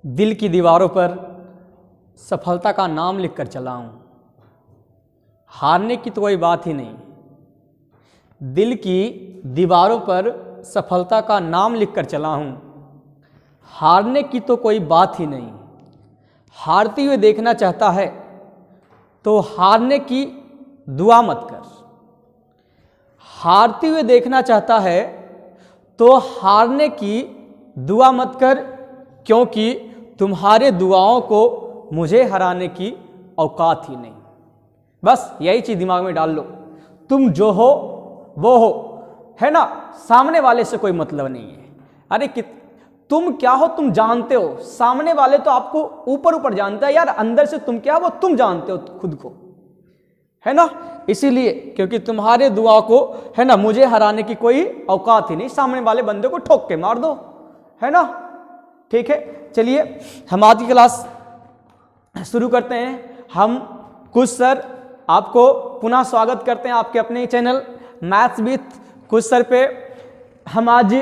दिल की दीवारों पर सफलता का नाम लिखकर चला हूँ, हारने की तो कोई बात ही नहीं। दिल की दीवारों पर सफलता का नाम लिखकर चला हूँ, हारने की तो कोई बात ही नहीं। हारते हुए देखना चाहता है तो हारने की दुआ मत कर। हारते हुए देखना चाहता है तो हारने की दुआ मत कर, क्योंकि तुम्हारे दुआओं को मुझे हराने की औकात ही नहीं। बस यही चीज दिमाग में डाल लो। तुम जो हो वो हो, है ना। सामने वाले से कोई मतलब नहीं है। अरे तुम क्या हो तुम जानते हो। सामने वाले तो आपको ऊपर ऊपर जानता है यार, अंदर से तुम क्या हो वो तुम जानते हो खुद को, है ना। इसीलिए क्योंकि तुम्हारे दुआ को, है ना, मुझे हराने की कोई औकात ही नहीं। सामने वाले बंदे को ठोक के मार दो, है ना। ठीक है, चलिए हम आज की क्लास शुरू करते हैं। हम कुछ सर आपको पुनः स्वागत करते हैं आपके अपने चैनल मैथ्स विथ कुछ सर पे। हम आज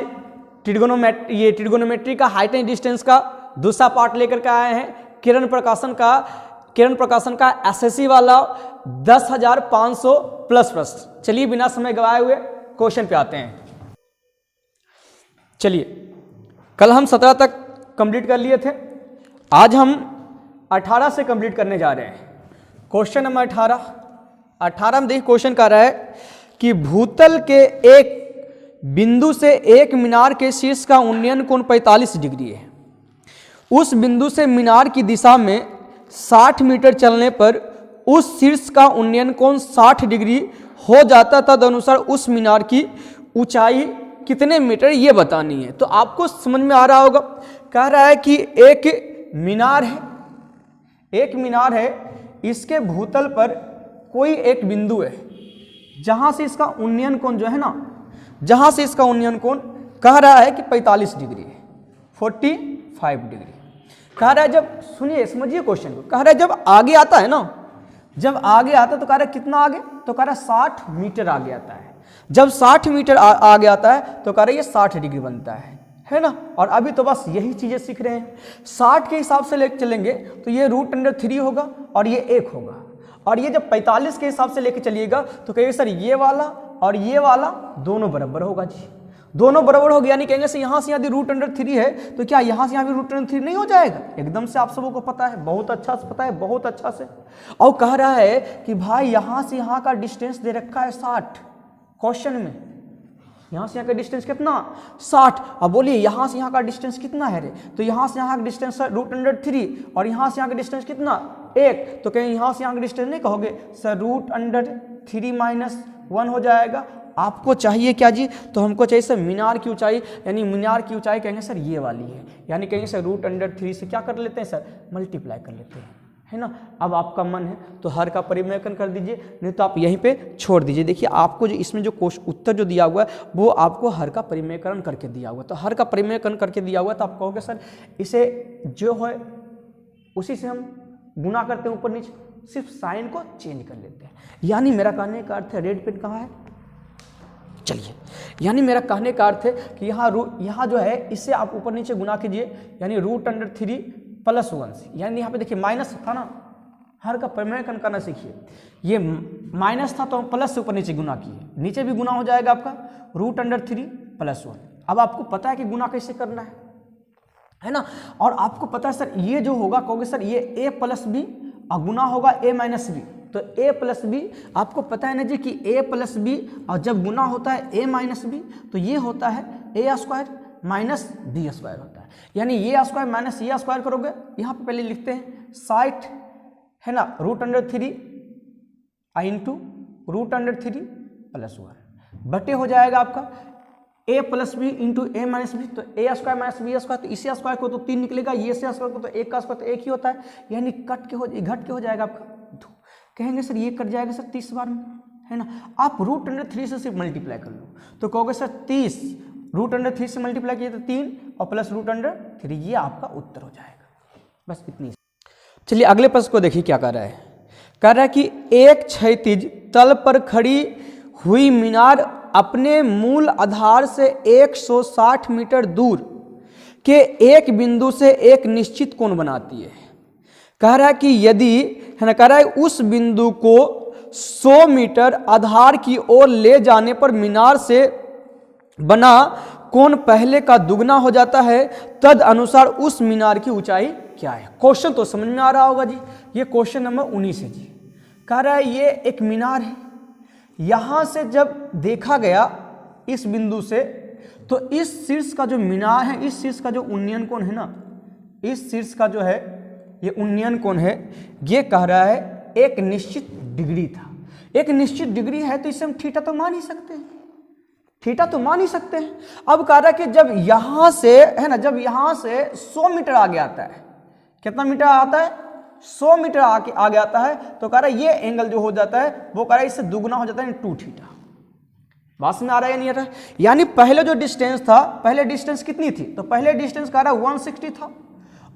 ट्रिगोनोमेट्री का हाइट एंड डिस्टेंस का दूसरा पार्ट लेकर के आए हैं। किरण प्रकाशन का एसएससी वाला 10,500 प्लस प्रश्न। चलिए बिना समय गवाए हुए क्वेश्चन पे आते हैं। चलिए, कल हम 17 तक कंप्लीट कर लिए थे, आज हम 18 से कंप्लीट करने जा रहे हैं। क्वेश्चन नंबर 18 में देखिए, क्वेश्चन कह रहा है कि भूतल के एक बिंदु से एक मीनार के शीर्ष का उन्नयन कोण 45 डिग्री है। उस बिंदु से मीनार की दिशा में 60 मीटर चलने पर उस शीर्ष का उन्नयन कोण 60 डिग्री हो जाता, तदनुसार उस मीनार की ऊंचाई कितने मीटर ये बतानी है। तो आपको समझ में आ रहा होगा, कह रहा है कि एक मीनार है, इसके भूतल पर कोई एक बिंदु है जहां से इसका उन्नयन कोण जो है ना, जहां से इसका उन्नयन कोण कह रहा है कि 45 डिग्री है, 45 डिग्री कह रहा है। जब सुनिए समझिए क्वेश्चन को, कह रहा है जब आगे आता है ना, जब आगे आता है तो कह रहा है कितना आगे, तो कह रहा है 60 मीटर आगे आता है। जब 60 मीटर आगे आता है तो कह रहा है ये 60 डिग्री बनता है ना। और अभी तो बस यही चीजें सीख रहे हैं। 60 के हिसाब से लेकर चलेंगे तो ये √3 होगा और ये 1 होगा। और ये जब 45 के हिसाब से लेके चलिएगा तो कहिए सर ये वाला और ये वाला दोनों बराबर होगा जी, दोनों बराबर हो गया। यानी कहेंगे सर यहाँ से यदि √3 है तो क्या यहाँ से यहाँ भी √3 नहीं हो जाएगा। एकदम से आप सबको पता है, बहुत अच्छा से पता है, बहुत अच्छा से। और कह रहा है कि भाई यहाँ से यहाँ का डिस्टेंस दे रखा है 60 क्वेश्चन में। यहाँ से यहाँ का डिस्टेंस कितना 60। अब बोलिए यहाँ से यहाँ का डिस्टेंस कितना है रे, तो यहाँ से यहाँ का डिस्टेंस √3 और यहाँ से यहाँ का डिस्टेंस कितना 1। तो कहीं यहाँ से यहाँ का डिस्टेंस नहीं कहोगे सर √3 - 1 हो जाएगा। आपको चाहिए क्या जी, तो हमको चाहिए सर मीनार की ऊंचाई, यानी मीनार की ऊंचाई कहेंगे सर ये वाली है, यानी कहेंगे सर √3 से क्या कर लेते हैं सर, मल्टीप्लाई कर लेते हैं, है ना। अब आपका मन है तो हर का परिमेयकरण कर दीजिए, नहीं तो आप यहीं पे छोड़ दीजिए। देखिए आपको जो इसमें जो उत्तर जो दिया हुआ है वो आपको हर का परिमेयकरण करके दिया हुआ है। तो हर का परिमेयकरण करके दिया हुआ है तो आप कहोगे सर इसे जो है उसी से हम गुना करते हैं ऊपर नीचे, सिर्फ साइन को चेंज कर लेते हैं। यानी मेरा कहने का अर्थ है, रेड पेन कहाँ है, चलिए, यानी मेरा कहने का अर्थ है कि यहाँ जो है इससे आप ऊपर नीचे गुना कीजिए, यानी √3 + 1 से। यानी यहाँ पे देखिए माइनस था ना, हर का परिमेयकरण करना सीखिए। ये माइनस था तो हम प्लस से ऊपर नीचे गुना किए, नीचे भी गुना हो जाएगा आपका √3 + 1। अब आपको पता है कि गुना कैसे करना है ना। और आपको पता है सर ये जो होगा, कहोगे सर ये a + b और गुना होगा a - b। तो a + b आपको पता है ना जी कि a + b और जब गुना होता है a - b तो ये होता है a² - b² होता है। यानी ये स्क्वायर माइनस ये स्क्वायर करोगे, यहाँ पे पहले लिखते हैं 60, है ना, √3 × √3 + 1 बटे हो जाएगा आपका a + b × a - b। तो a² - b², तो इसी स्क्वायर को तो 3 निकलेगा, ये से स्क्वायर को तो 1 का स्क्वायर तो 1 ही होता है, यानी घट के हो जाएगा आपका 2। कहेंगे सर ये कट जाएगा सर 30 बार में, है ना। आप √3 से सिर्फ मल्टीप्लाई कर लो तो कहोगे सर 30 √3 से मल्टीप्लाई किए तो 3 और प्लस √3, ये आपका उत्तर हो जाएगा। बस इतनी। चलिए अगले प्रश्न को देखिए क्या कर रहा है। कह रहा है कि एक क्षैतिज तल पर खड़ी हुई मीनार अपने मूल आधार से 160 मीटर दूर कि एक बिंदु से एक निश्चित कोण बनाती है। कह रहा है कि यदि, है ना, कह रहा है उस बिंदु को 100 मीटर आधार की ओर ले जाने पर मीनार से बना कोण पहले का दुगना हो जाता है, तद अनुसार उस मीनार की ऊंचाई क्या है। क्वेश्चन तो समझ में आ रहा होगा जी। ये क्वेश्चन नंबर 19 है जी। कह रहा है ये एक मीनार है, यहां से जब देखा गया इस बिंदु से, तो इस शीर्ष का जो मीनार है, इस शीर्ष का जो उन्नयन कोण है ना, इस शीर्ष का जो है ये उन्नयन कोण है, ये कह रहा है एक निश्चित डिग्री था। एक निश्चित डिग्री है तो इसे हम थीटा तो मान ही सकते हैं, थीटा तो मान ही सकते हैं। अब कह रहा है कि जब यहां से, है ना, जब यहां से 100 मीटर आगे आता है, कितना मीटर आता है, 100 मीटर आगे आता है, तो कह रहा है ये एंगल जो हो जाता है वो कह रहा है इससे दुगना हो जाता है 2 थीटा। बात में आ रहा है या नहीं आ रहा है? यानी पहले जो डिस्टेंस था, पहले डिस्टेंस कितनी थी, तो पहले डिस्टेंस कह रहा है 160 था,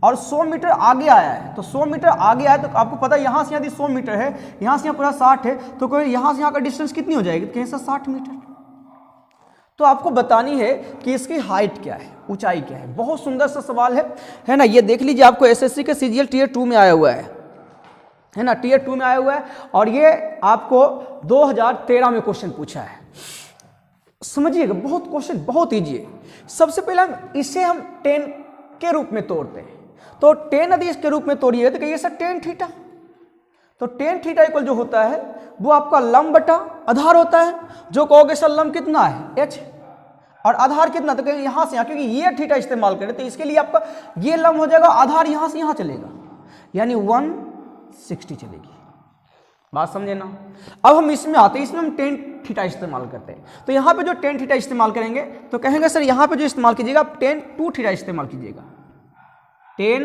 और 100 मीटर आगे आया है, तो 100 मीटर आगे आया तो आपको पता है यहाँ से यदि 100 मीटर है, यहाँ से यहाँ पूरा 60 है, तो कोई यहाँ से यहाँ का डिस्टेंस कितनी हो जाएगी, कहीं से 60 मीटर। तो आपको बतानी है कि इसकी हाइट क्या है, ऊंचाई क्या है। बहुत सुंदर सा सवाल है ना। ये देख लीजिए, आपको एसएससी के सीजीएल टियर 2 में आया हुआ है ना, टियर 2 में आया हुआ है, और ये आपको 2013 में क्वेश्चन पूछा है। समझिएगा, बहुत क्वेश्चन बहुत ईजी है। सबसे पहले इसे हम 10 के रूप में तोड़ते हैं, तो 10 यदि इसके रूप में तोड़िए तो कहिए सर tan थीटा, तो tan थीटा इक्वल जो होता है वो आपका लंब बटा आधार होता है। जो कहोगे सर लंब कितना है h, और आधार कितना, तो कहेंगे यहाँ से यहाँ, क्योंकि ये थीटा इस्तेमाल करें तो इसके लिए आपका ये लंब हो जाएगा, आधार यहाँ से यहाँ चलेगा, यानी 160 चलेगी। बात समझे ना। अब हम इसमें आते हैं, इसमें हम tan थीटा इस्तेमाल करते हैं, तो यहाँ पे जो tan थीटा इस्तेमाल करेंगे तो कहेंगे सर यहाँ पे जो इस्तेमाल कीजिएगा आप tan 2 थीटा इस्तेमाल कीजिएगा, tan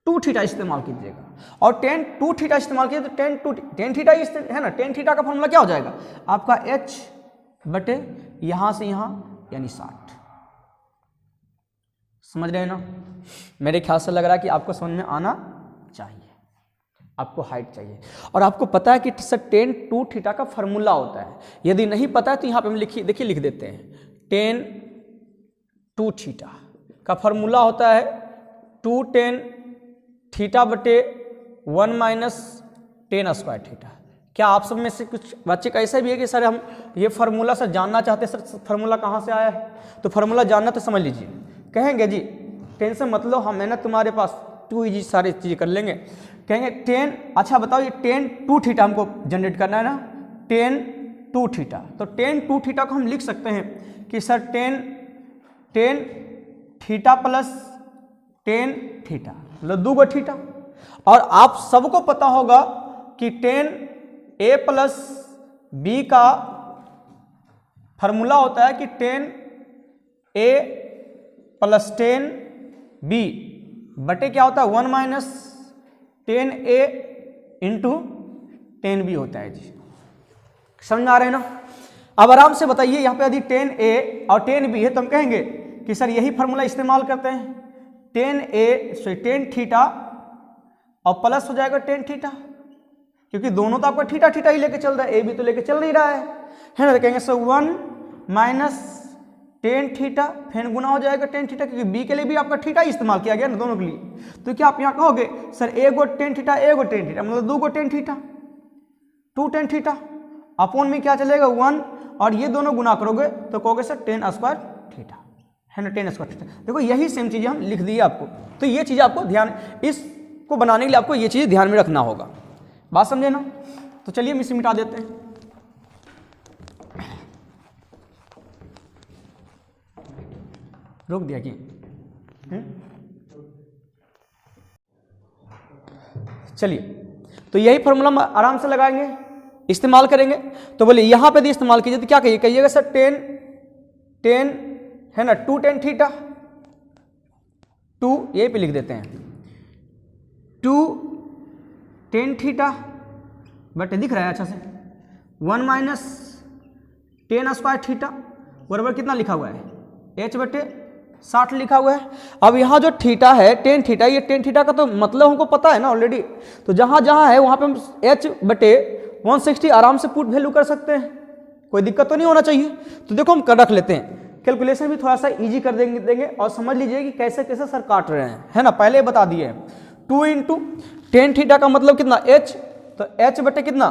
2 थीटा इस्तेमाल कीजिएगा, और tan 2 थीटा इस्तेमाल कीजिए तो tan थीटा है ना, tan थीटा का फॉर्मूला क्या हो जाएगा आपका h बटे यहाँ से यहाँ यानी 60। समझ रहे हैं ना। मेरे ख्याल से लग रहा है कि आपको समझ में आना चाहिए। आपको हाइट चाहिए, और आपको पता है कि सर tan 2 थीटा का फॉर्मूला होता है। यदि नहीं पता है तो यहाँ पे हम देखिए लिख देते हैं, tan 2 थीटा का फॉर्मूला होता है 2 tan थीटा बटे 1 माइनस tan स्क्वायर थीटा। क्या आप सब में से कुछ बच्चे का ऐसा भी है कि सर हम ये फार्मूला सर जानना चाहते हैं, सर फार्मूला कहाँ से आया है, तो फार्मूला जानना तो समझ लीजिए। कहेंगे जी टेंशन मतलब हम मेहनत तुम्हारे पास 2 इजी सारी चीज़ें कर लेंगे। कहेंगे tan, अच्छा बताओ ये tan 2 थीटा हमको जनरेट करना है ना, tan 2 थीटा, तो tan 2 थीटा को हम लिख सकते हैं कि sir tan theta plus tan theta मतलब 2 थीटा। और आप सबको पता होगा कि tan a प्लस बी का फॉर्मूला होता है कि tan a plus tan b बटे क्या होता है 1 minus tan a into tan b होता है जी। समझ में आ रहे हैं ना। अब आराम से बताइए, यहाँ पे यदि tan a और tan b है तो हम कहेंगे कि सर यही फार्मूला इस्तेमाल करते हैं, tan थीटा और प्लस हो जाएगा tan थीटा, क्योंकि दोनों तो आपका थीटा थीटा ही लेके चल रहा है, ए भी तो लेके चल नहीं रहा है ना। तो कहेंगे सर 1 माइनस tan थीटा, फिर गुना हो जाएगा tan थीटा, क्योंकि बी के लिए भी आपका थीटा ही इस्तेमाल किया गया ना दोनों के लिए। तो क्या आप यहाँ कहोगे सर ए गो tan थीटा ए गो tan थीटा मतलब 2 गो tan theta, 2 tan theta upon में क्या चलेगा 1, और ये दोनों गुना करोगे तो कहोगे सर tan स्क्वायर थीटा है ना, tan स्क्वायर थीटा। देखो यही सेम चीज़ें हम लिख दिए आपको, तो ये चीज़ें आपको ध्यान, इसको बनाने के लिए आपको ये चीज़ें ध्यान में रखना होगा। बात समझे ना। तो चलिए हम इसे मिटा देते हैं। रोक दिया कि चलिए, तो यही फॉर्मूला हम आराम से लगाएंगे, इस्तेमाल करेंगे। तो बोले यहाँ पे भी इस्तेमाल कीजिए तो क्या कहिएगा सर tan है ना 2 tan थीटा, 2 यही पे लिख देते हैं 2 tan थीटा बटे, दिख रहा है अच्छा से 1 माइनस tan स्क्वायर थीटा बराबर कितना लिखा हुआ है h बटे 60 लिखा हुआ है। अब यहाँ जो थीटा है tan थीटा, ये tan थीटा का तो मतलब हमको पता है ना ऑलरेडी, तो जहाँ जहाँ है वहाँ पे हम h बटे 160 आराम से पुट वैल्यू कर सकते हैं, कोई दिक्कत तो नहीं होना चाहिए। तो देखो हम कर रख लेते हैं कैलकुलेशन भी थोड़ा सा इजी कर देंगे और समझ लीजिए कि कैसे कैसे सर काट रहे हैं, है ना। पहले बता दिए 2 इंटू टेन थीटा का मतलब कितना h, तो h बटे कितना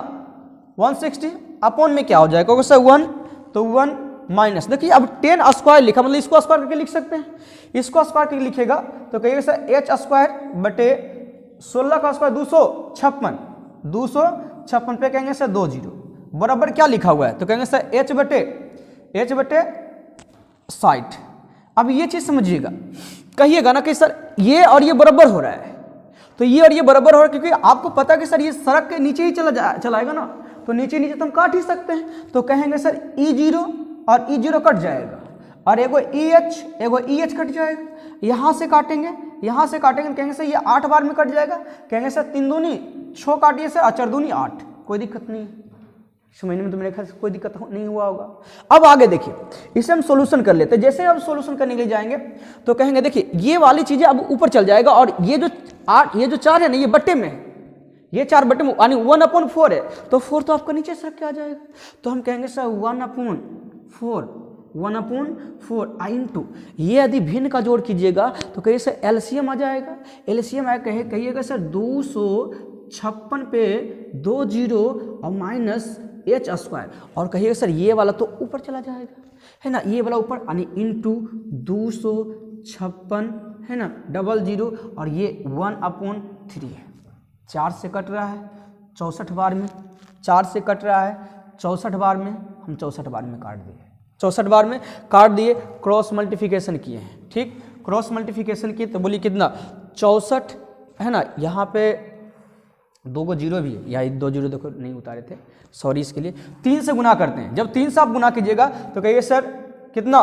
160 अपॉन में क्या हो जाएगा क्योंकि सर 1, तो 1 माइनस, देखिए अब 10 स्क्वायर लिखा मतलब इसको स्क्वायर करके लिख सकते हैं, इसको स्क्वायर करके लिखेगा तो कहिएगा सर h स्क्वायर बटे 16 का स्क्वायर 256 पे कहेंगे सर 2 जीरो बराबर क्या लिखा हुआ है, तो कहेंगे सर h बटे 60। अब ये चीज समझिएगा, कहिएगा ना कि सर ये और ये बराबर हो रहा है, तो ये और ये बराबर हो रहा है क्योंकि आपको पता है कि सर ये सड़क के नीचे ही चलाएगा ना, तो नीचे नीचे तो हम काट ही सकते हैं, तो कहेंगे सर E0 और E0 कट जाएगा और एगो EH कट जाएगा, यहाँ से काटेंगे कहेंगे सर ये 8 बार में कट जाएगा, कहेंगे सर 3 दूनी 6 काटिए सर, 4 दूनी 8, कोई दिक्कत नहीं, समझने में तो मेरे ख्याल से कोई दिक्कत नहीं हुआ होगा। अब आगे देखिए, इसे हम सोल्यूशन कर लेते हैं, जैसे अब सोल्यूशन करने के लिए जाएंगे तो कहेंगे देखिए ये वाली चीजें अब ऊपर चल जाएगा और ये जो 4 है ना ये बट्टे में है, ये 4 बट्टे में यानी 1/4 है, तो 4 तो आपका नीचे सर क्या आ जाएगा, तो हम कहेंगे सर 1/4 इंटू ये यदि भिन्न का जोड़ कीजिएगा तो कहिए सर एलसीएम आ जाएगा, एलसीएम आया कहिएगा सर 256 पे 2 जीरो और माइनस h स्क्वायर और कहिएगा सर ये वाला तो ऊपर चला जाएगा, है ना, ये वाला ऊपर यानी इंटू 256 है ना 00 और ये 1/3 है, 4 से कट रहा है 64 बार में, 4 से कट रहा है 64 बार में, हम 64 बार में काट दिए, 64 बार में काट दिए, क्रॉस मल्टीप्लिकेशन किए हैं, ठीक, क्रॉस मल्टीप्लिकेशन किए तो बोलिए कितना 64 है ना, यहाँ पे 2 को जीरो भी है, यहाँ 2 जीरो देखो नहीं उतारे थे, सॉरी इसके लिए, 3 से गुना करते हैं, जब 3 से आप गुना कीजिएगा तो कहिए सर कितना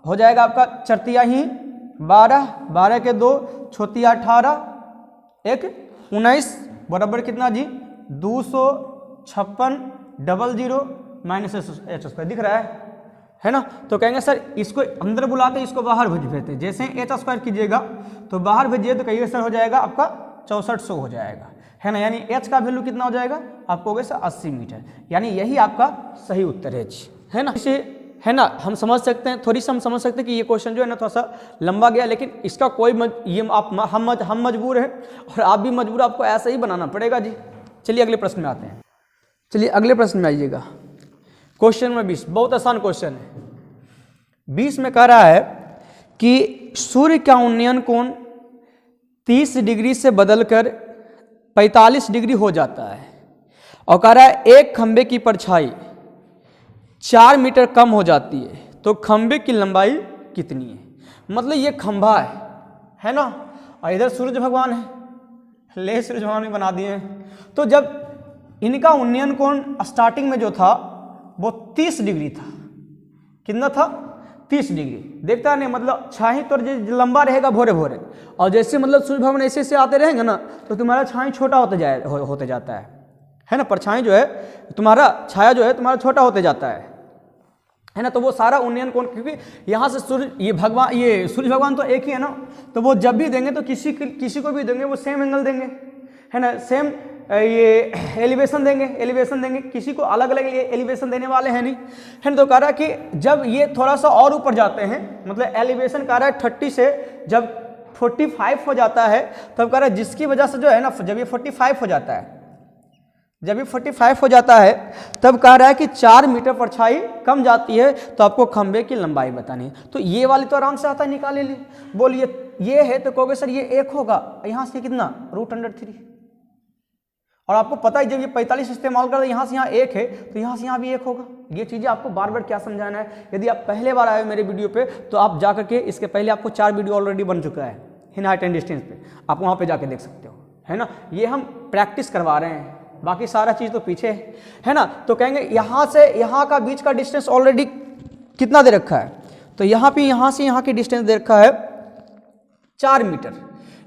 हो जाएगा आपका 4 ही 12, 12 के 2 छोतिया 18 1 19 बराबर कितना जी 256 00 माइनस h स्क्वायर दिख रहा है ना, तो कहेंगे सर इसको अंदर बुलाते इसको बाहर भेज देते, जैसे h स्क्वायर कीजिएगा तो बाहर भेजिए तो कहिए सर हो जाएगा आपका 6400 हो जाएगा, है ना, यानी h का वैल्यू कितना हो जाएगा आपको हो गया सर 80 मीटर, यानी यही आपका सही उत्तर है ना। इसे है ना हम समझ सकते हैं, थोड़ी सा हम समझ सकते हैं कि ये क्वेश्चन जो है ना थोड़ा सा लंबा गया, लेकिन इसका कोई ये आप हम मजबूर हैं और आप भी मजबूर, आपको ऐसा ही बनाना पड़ेगा जी। चलिए अगले प्रश्न में आते हैं, चलिए अगले प्रश्न में आइएगा, क्वेश्चन नंबर 20, बहुत आसान क्वेश्चन है। 20 में कह रहा है कि सूर्य का उन्नयन कोण 30 डिग्री से बदलकर 45 डिग्री हो जाता है और कह रहा है एक खंबे की परछाई 4 मीटर कम हो जाती है, तो खंबे की लंबाई कितनी है, मतलब ये खंभा है ना और इधर सूर्य भगवान है, ले सूर्य भगवान भी बना दिए हैं, तो जब इनका उन्नयन कोण स्टार्टिंग में जो था वो 30 डिग्री था, कितना था 30 डिग्री, देखता नहीं मतलब छाई तो लंबा रहेगा भोरे भोरे, और जैसे मतलब सूर्य भगवान ऐसे ऐसे आते रहेंगे ना तो तुम्हारा छाई छोटा होते जाता है ना, परछाई जो है तुम्हारा छाया जो है तुम्हारा छोटा होते जाता है ना, तो वो सारा उन्नयन कोण, क्योंकि यहाँ से सूर्य ये सूर्य भगवान तो एक ही है ना, तो वो जब भी देंगे तो किसी को भी देंगे वो सेम एंगल देंगे, है ना, सेम ये एलिवेशन देंगे, किसी को अलग अलग एलिवेशन देने वाले हैं नहीं, है ना, तो कह रहा है कि जब ये थोड़ा सा और ऊपर जाते हैं, मतलब एलिवेशन कह रहा है 30 से जब 45 हो जाता है, तब कह रहा है जिसकी वजह से जो है ना जब ये 45 हो जाता है, तब कह रहा है कि 4 मीटर परछाई कम जाती है, तो आपको खंबे की लंबाई बतानी है, तो ये वाली तो आराम से आता है, निकाले लिए, बोलिए ये है तो कहोगे सर ये 1 होगा, यहाँ से कितना √3, और आपको पता है जब ये 45 इस्तेमाल कर यहाँ से यहाँ 1 है तो यहाँ से यहाँ भी 1 होगा, ये चीज़ें आपको बार बार क्या समझाना है। यदि आप पहले बार आए मेरे वीडियो पे तो आप जा करके इसके पहले आपको 4 वीडियो ऑलरेडी बन चुका है इन हाइट एंड डिस्टेंस पे, आप वहाँ पे जाके देख सकते हो, है ना, ये हम प्रैक्टिस करवा रहे हैं, बाकी सारा चीज़ तो पीछे है ना। तो कहेंगे यहाँ से यहाँ का बीच का डिस्टेंस ऑलरेडी कितना दे रखा है, तो यहाँ पे यहाँ से यहाँ की डिस्टेंस दे रखा है 4 मीटर,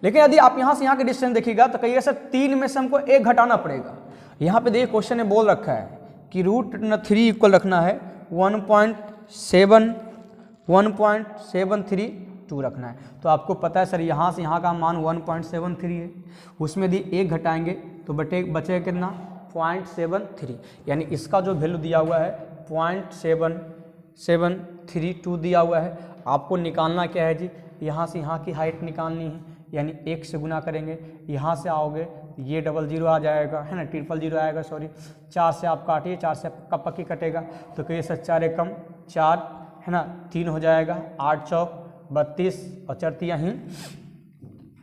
लेकिन यदि आप यहाँ से यहाँ के डिस्टेंस देखिएगा तो कहिएगा सर 3 में से हमको 1 घटाना पड़ेगा। यहाँ पे देखिए क्वेश्चन ने बोल रखा है कि √3 इक्वल रखना है 1.732 रखना है, तो आपको पता है सर यहाँ से यहाँ का मान 1.73 है, उसमें यदि 1 घटाएंगे तो बचेगा कितना 0.73, यानी इसका जो वैल्यू दिया हुआ है 0.773 1.32 दिया हुआ है। आपको निकालना क्या है जी, यहाँ से यहाँ की हाइट निकालनी है, यानी 1 से गुना करेंगे, यहाँ से आओगे ये 00 आ जाएगा, है ना, 000 आएगा, सॉरी, 4 से आप काटिए, 4 से आपका पक्की कटेगा, तो कहिए सर 4 एकम 4, है ना, 3 हो जाएगा, 8 चौक 32 और 4 तिहाई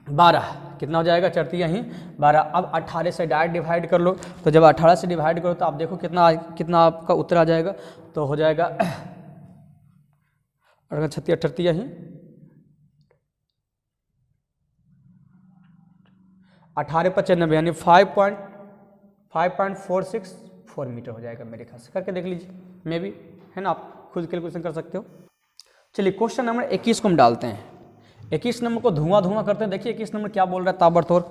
12, कितना हो जाएगा, 4 तिहाई 12। अब 18 से डायरेक्ट डिवाइड कर लो, तो जब 18 से डिवाइड करो तो आप देखो कितना आपका उत्तर आ जाएगा, तो हो जाएगा 36 38 ही 1895 यानी 5.46 मीटर हो जाएगा मेरे ख्याल से। करके देख लीजिए, मे भी, है ना, आप खुद कैलकुलेशन कर सकते हो। चलिए क्वेश्चन नंबर 21 को हम डालते हैं। 21 नंबर को धुआं करते हैं। देखिए 21 नंबर क्या बोल रहा है ताबड़तोड़,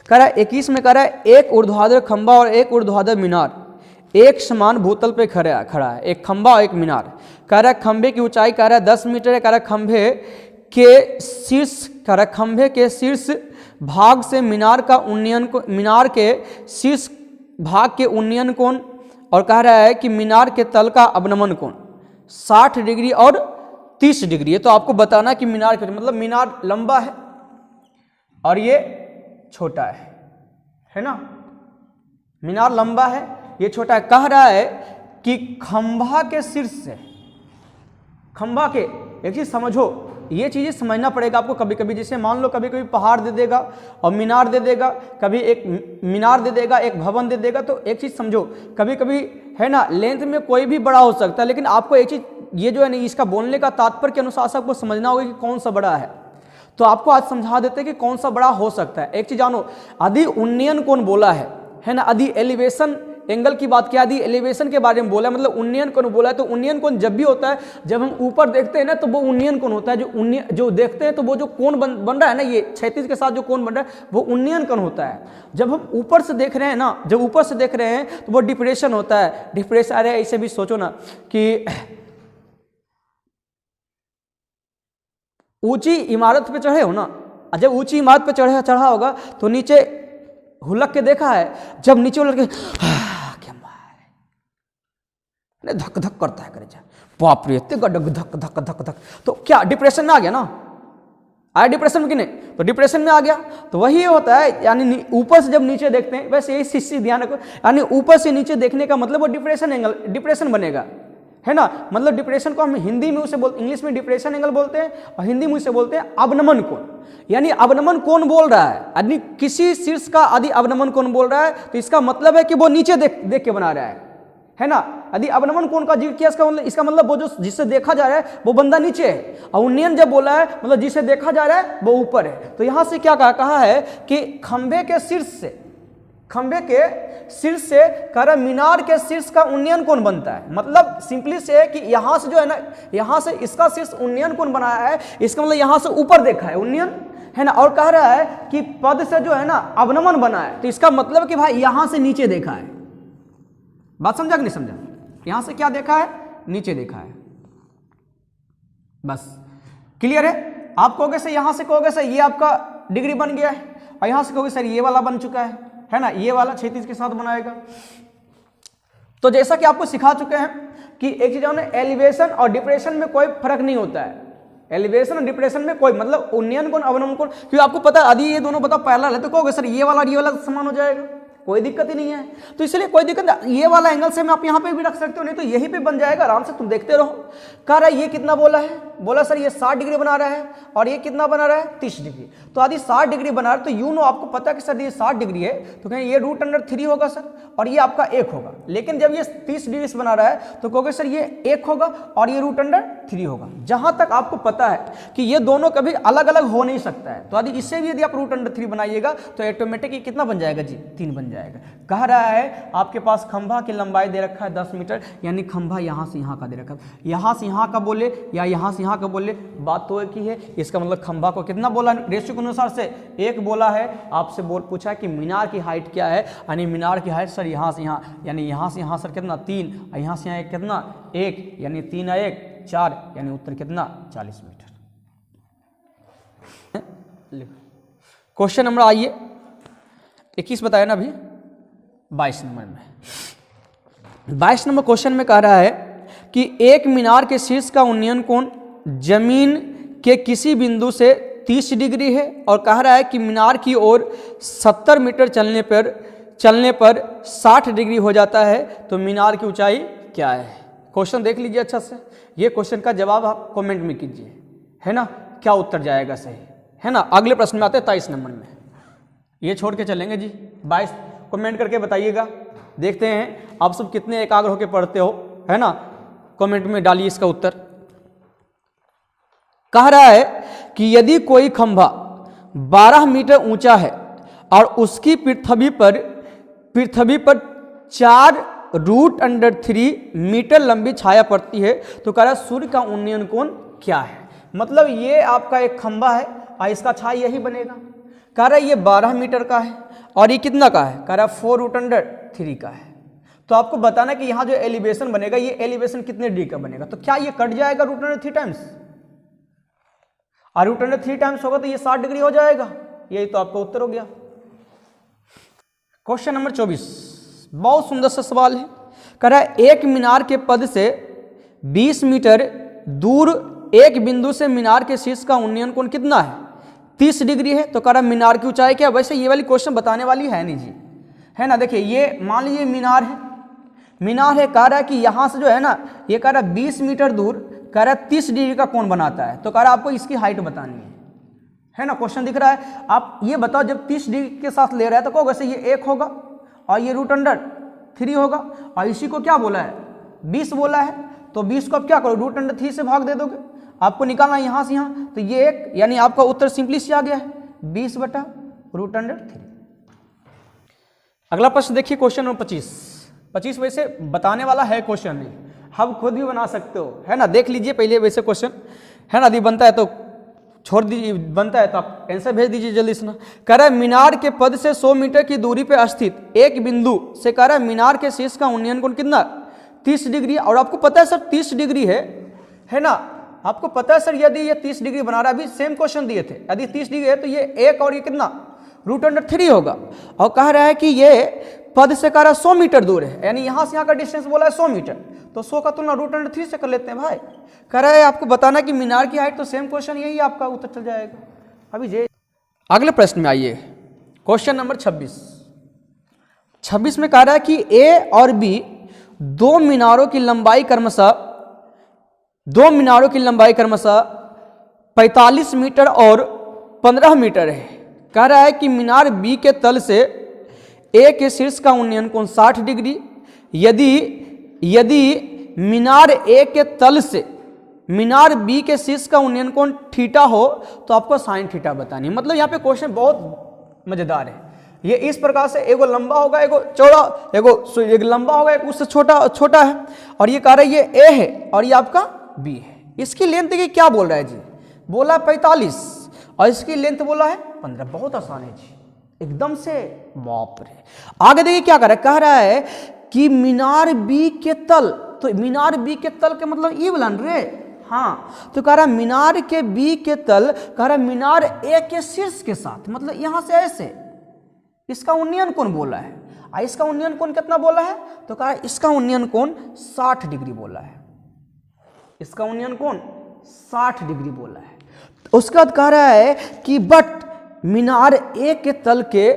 कह रहा है 21 में कह रहा है एक ऊर्ध्वाधर खंभा और एक ऊर्ध्वाधर मीनार एक समान भूतल पे खड़ा है, एक खंभा और एक मीनार। कह रहा है खंभे की ऊंचाई कह रहा है 10 मीटर है। कह रहा है खंभे के शीर्ष भाग से मीनार के शीर्ष भाग के उन्नयन कोण, और कह रहा है कि मीनार के तल का अवनमन कोण 60 डिग्री और 30 डिग्री है। तो आपको बताना कि मीनार के, मतलब मीनार लंबा है और ये छोटा है ना, मीनार लंबा है, ये छोटा है। कह रहा है कि खंभा के शीर्ष से, खंभा के, एक चीज समझो, ये चीजें समझना पड़ेगा आपको। कभी कभी जैसे मान लो कभी कभी पहाड़ दे देगा और मीनार दे देगा, कभी एक मीनार दे देगा, एक भवन दे देगा, तो एक चीज समझो, कभी कभी, है ना, लेंथ में कोई भी बड़ा हो सकता है, लेकिन आपको एक चीज, ये जो है ना, इसका बोलने का तात्पर्य के अनुसार से आपको समझना होगा कि कौन सा बड़ा है। तो आपको आज समझा देते हैं कि कौन सा बड़ा हो सकता है। एक चीज जानो, अधि उन्नयन कोण बोला है ना, अधि एलिवेशन एंगल की बात किया, यदि एलिवेशन के बारे में बोला है, मतलब उन्नयन कोण बोला है। तो उन्नयन कोण जब भी होता है, जब हम ऊपर देखते हैं ना, तो वो उन्नयन कोण होता है। जो देखते हैं तो वो जो कोण बन रहा है ना, ये क्षैतिज के साथ जो कोण बन रहा है वो उन्नयन कोण होता है। जब हम ऊपर से देख रहे हैं ना, जब ऊपर से देख रहे हैं तो वो डिप्रेशन होता है। डिप्रेशन, अरे ऐसे भी सोचो ना कि ऊंची इमारत पे चढ़े हो ना, जब ऊंची इमारत पे चढ़ा होगा तो नीचे हुलक के देखा है, जब नीचे हुलक के धक धक करता है, करे बाप रे, धक धक धक धक, तो क्या डिप्रेशन में आ गया ना, आया डिप्रेशन में कि नहीं, तो डिप्रेशन में आ गया। तो वही होता है, यानी ऊपर से जब नीचे देखते हैं, वैसे यही चीज ध्यान रखो, यानी ऊपर से नीचे देखने का मतलब वो डिप्रेशन एंगल, डिप्रेशन बनेगा, है ना। मतलब डिप्रेशन को हम हिंदी में उसे इंग्लिश में डिप्रेशन एंगल बोलते हैं और हिंदी में उसे बोलते हैं अवनमन कोण। यानी अवनमन कोण बोल रहा है, यदि किसी शीर्ष का यदि अवनमन कोण बोल रहा है तो इसका मतलब है कि वो नीचे देख के बना रहा है ना। यदि अवनमन कोण का जिक्र किया, इसका मतलब वो जो जिससे देखा जा रहा है वो बंदा नीचे है, और उन्नयन जब बोला है मतलब जिसे देखा जा रहा है वो ऊपर है। तो यहां से क्या कहा है कि खंभे के शीर्ष से कह रहा मीनार के शीर्ष का उन्नयन कोण बनता है। मतलब सिंपली से है कि यहां से जो है ना, यहां से इसका शीर्ष उन्नयन कोण बनाया है, इसका मतलब यहां से ऊपर देखा है उन्नयन, है ना। और कह रहा है कि पद से जो है ना अवनमन बना है, तो इसका मतलब कि भाई यहां से नीचे देखा है। बात समझा कि नहीं समझा? यहां से क्या देखा है, नीचे देखा है, बस क्लियर है। आप कहोगे सर, यहां से कहोगे सर ये आपका डिग्री बन गया है, और यहां से कहोगे सर ये वाला बन चुका है ना, ये वाला क्षैतिज के साथ बनाएगा। तो जैसा कि आपको सिखा चुके हैं कि एक चीज है, एलिवेशन और डिप्रेशन में कोई फर्क नहीं होता है। एलिवेशन और डिप्रेशन में कोई, मतलब उन्नयन कोण अवनमन कोण, क्योंकि आपको पता है यदि ये दोनों पता पैरेलल है तो कहोगे सर ये वाला समान हो जाएगा, कोई दिक्कत ही नहीं है। तो इसलिए कोई दिक्कत नहीं, ये वाला एंगल से मैं आप यहाँ पे भी रख सकते हो, नहीं तो यहीं पे बन जाएगा आराम से, तुम देखते रहो। कह रहा है ये कितना बोला है, बोला सर ये 60 डिग्री बना रहा है, और ये कितना बना रहा है 30 डिग्री। तो यदि 60 डिग्री बना रहा है तो यू नो, आपको पता है कि सर ये 60 डिग्री है, तो कहें ये √3 होगा सर, और ये आपका 1 होगा। लेकिन जब ये 30 डिग्री से बना रहा है तो कहोगे सर ये 1 होगा और ये √3 होगा। जहां तक आपको पता है कि ये दोनों कभी अलग अलग हो नहीं सकता है, तो यदि इससे भी यदि आप √3 बनाइएगा तो ऑटोमेटिक कितना बन जाएगा जी, 3 बन जाएगा। कह रहा है आपके पास खंभा की लंबाई दे रखा है 10 मीटर, यानी खंभा यहां से यहां का दे रखा है, यहां से यहां का बोले या यहां से यहां का बोले, बात तो एक ही है। इसका मतलब खंभा को कितना बोला, रेशियो के अनुसार से 1 बोला है। आपसे पूछा है कि मीनार की हाइट क्या है, यानी मीनार की हाइट सर यहां से यहां, यानी यहां से यहां सर कितना 3, और यहां से यहां कितना 1, यानी 3 और 1 4, यानी उत्तर कितना 40 मीटर। क्वेश्चन नंबर आइए 21 बताया ना अभी, 22 नंबर में 22 नंबर क्वेश्चन में कह रहा है कि एक मीनार के शीर्ष का उन्नयन कोण जमीन के किसी बिंदु से 30 डिग्री है और कह रहा है कि मीनार की ओर 70 मीटर चलने पर 60 डिग्री हो जाता है, तो मीनार की ऊंचाई क्या है। क्वेश्चन देख लीजिए अच्छा से, ये क्वेश्चन का जवाब आप कमेंट में कीजिए, है ना, क्या उत्तर जाएगा सही, है ना। अगले प्रश्न में आते हैं 23 नंबर में, ये छोड़ के चलेंगे जी। 22 कमेंट करके बताइएगा, देखते हैं आप सब कितने एकाग्र होकर पढ़ते हो, है ना। कमेंट में डालिए इसका उत्तर। कह रहा है कि यदि कोई खंभा 12 मीटर ऊंचा है और उसकी पृथ्वी पर 4√3 मीटर लंबी छाया पड़ती है, तो कह रहा है सूर्य का उन्नयन कोण क्या है। मतलब ये आपका एक खंभा है और इसका छाया यही बनेगा। कह रहा है ये 12 मीटर का है और ये कितना का है, कह रहा है 4√3 का है। तो आपको बताना कि यहाँ जो एलिवेशन बनेगा, ये एलिवेशन कितने डिग्री का बनेगा। तो क्या ये कट जाएगा √3 टाइम्स, और √3 टाइम्स होगा तो ये 60 डिग्री हो जाएगा। यही तो आपका उत्तर हो गया। क्वेश्चन नंबर 24, बहुत सुंदर सा सवाल है। कह रहा है एक मीनार के पद से 20 मीटर दूर एक बिंदु से मीनार के शीर्ष का उन्नयन कोण कितना है, 30 डिग्री है। तो कह रहा है मीनार की ऊंचाई क्या। वैसे ये वाली क्वेश्चन बताने वाली है नहीं जी, है ना। देखिए ये मान लीजिए मीनार है, कह रहा है कि यहाँ से जो है ना, ये कह रहा है 20 मीटर दूर, कह रहा है 30 डिग्री का कोण बनाता है। तो कह रहा है आपको इसकी हाइट बतानी है ना। क्वेश्चन दिख रहा है, आप ये बताओ जब 30 डिग्री के साथ ले रहा है तो कहोगे वैसे ये 1 होगा और ये √3 होगा, और इसी को क्या बोला है, 20 बोला है। तो 20 को आप क्या करो, √3 से भाग दे दोगे, आपको निकालना है यहाँ से यहाँ, तो ये 1, यानी आपका उत्तर सिंपली से आ गया है 20/√3। अगला प्रश्न देखिए, क्वेश्चन नंबर 25 वैसे बताने वाला है क्वेश्चन नहीं, हम खुद भी बना सकते हो, है ना। देख लीजिए पहले वैसे क्वेश्चन, है ना। यदि बनता है तो छोड़ दीजिए, बनता है तो आप आंसर भेज दीजिए जल्दी से ना। कह रहा है मीनार के पद से 100 मीटर की दूरी पर स्थित एक बिंदु से कह रहा है मीनार के शीर्ष का उन्नयन कोण कितना, 30 डिग्री। और आपको पता है सर 30 डिग्री है ना। आपको पता है सर यदि ये 30 डिग्री बना रहा है, अभी सेम क्वेश्चन दिए थे, यदि 30 डिग्री है तो ये 1 और ये कितना √3 होगा। और कह रहा है कि ये पद से कह रहा है 100 मीटर दूर है, यानी यहाँ से यहाँ का डिस्टेंस बोला है 100 मीटर, तो 100 का तुलना √3 से कर लेते हैं भाई। कह रहा है आपको बताना कि मीनार की हाइट, तो सेम क्वेश्चन यही आपका उत्तर चल जाएगा। अभी जे अगले प्रश्न में आइए, क्वेश्चन नंबर 26 में कह रहा है कि ए और बी दो मीनारों की लंबाई क्रमशः 45 मीटर और 15 मीटर है। कह रहा है कि मीनार बी के तल से ए के शीर्ष का उन्नयन कोण 60 डिग्री। यदि मीनार ए के तल से मीनार बी के शीर्ष का उन्नयन कोण थीटा हो, तो आपको साइन थीटा बतानी है। मतलब यहाँ पे क्वेश्चन बहुत मजेदार है। ये इस प्रकार से एगो लंबा होगा, एगो चौड़ा, एक लंबा होगा, एक उससे छोटा है, और ये कह रहा है ये ए है और ये आपका बी है। इसकी लेंथ देखिए क्या बोल रहा है जी, बोला 45 और इसकी लेंथ बोला है 15। बहुत आसान है जी, एकदम से बाप रे। आगे देखिए क्या कह रहा है कि मीनार बी के तल, तो मीनार बी के तल के मतलब ये बोला रे, हाँ। तो कह रहा है मीनार के बी के तल, कह रहा है मीनार ए के शीर्ष के साथ, मतलब यहां से ऐसे, इसका उन्नयन कोण बोला है। और इसका उन्नयन कोण कितना बोला है, तो कह रहा है इसका उन्नयन कोण 60 डिग्री बोला है। इसका उन्नयन कोण 60 डिग्री बोला है। उसके बाद कह रहा है कि बट मीनार ए के तल के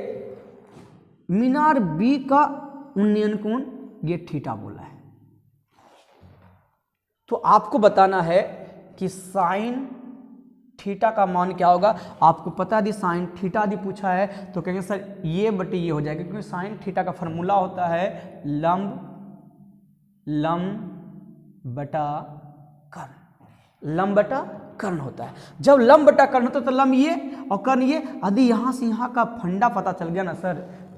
मीनार बी का उन्नयन कोण ये थीटा बोला है। तो आपको बताना है कि साइन थीटा का मान क्या होगा। आपको पता है यदि साइन थीटा यदि पूछा है तो कहेंगे सर ये बटे ये हो जाएगा, क्योंकि साइन थीटा का फॉर्मूला होता है लंब बटा कर्ण होता है। जब लंब बटा कर्ण होता है तो लंब ये और कर्ण ये। यदि यहाँ से यहाँ का फंडा पता चल गया ना सर,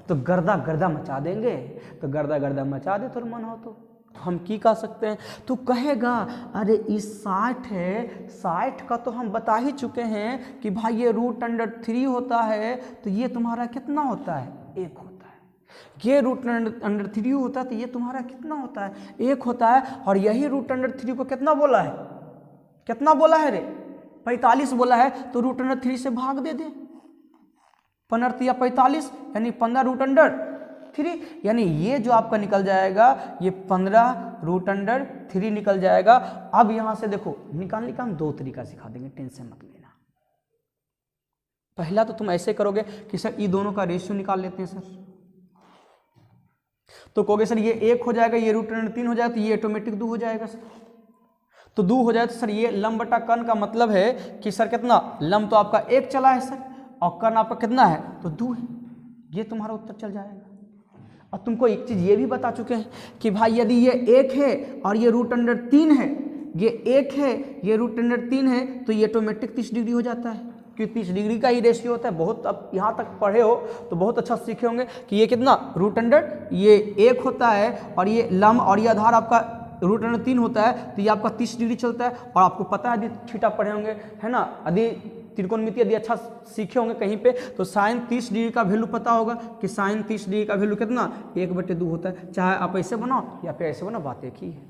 तो गर्दा मचा देंगे। तो गर्दा मचा दे तो मन हो तो हम की कह सकते हैं। तो कहेगा अरे इस 60 है, 60 का तो हम बता ही चुके हैं कि भाई ये √3 होता है, तो ये तुम्हारा कितना होता है, 1 होता है। ये √3 होता है तो ये तुम्हारा कितना होता है, 1 होता है। और यही √3 को कितना बोला है रे, 45 बोला है। तो √3 से भाग दे दे, 15 या 45 यानी 15 √3 3, यानी ये जो आपका निकल जाएगा ये 15√3 निकल जाएगा। अब यहां से देखो निकालने का हम 2 तरीका सिखा देंगे, टेंशन मत लेना। पहला तो तुम ऐसे करोगे कि सर ये दोनों का रेशियो निकाल लेते हैं सर, तो कहोगे सर ये 1 हो जाएगा, ये √3 हो जाएगा, तो ये ऑटोमेटिक 2 हो जाएगा सर। तो 2 हो जाए तो सर ये लंब बटा कर्ण का मतलब है कि सर कितना, लंब तो आपका 1 चला है सर और कर्ण आपका कितना है तो 2 है, ये तुम्हारा उत्तर चल जाएगा। और तुमको एक चीज ये भी बता चुके हैं कि भाई यदि ये 1 है और ये √3 है, ये 1 है ये √3 है, तो ये ऑटोमेटिक 30 डिग्री हो जाता है, क्योंकि 30 डिग्री का ही रेशियो होता है। बहुत अब यहाँ तक पढ़े हो तो बहुत अच्छा सीखे होंगे कि ये कितना √, ये 1 होता है और ये लंब और ये आधार आपका √3 होता है, तो ये आपका 30 डिग्री चलता है। और आपको पता है यदि थीटा पढ़े होंगे है ना, यदि त्रिकोणमिति यदि अच्छा सीखे होंगे कहीं पे, तो साइन 30 डिग्री का वैल्यू पता होगा कि साइन 30 डिग्री का वैल्यू कितना 1/2 होता है। चाहे आप ऐसे बनाओ या फिर ऐसे बनाओ, बात एक ही है।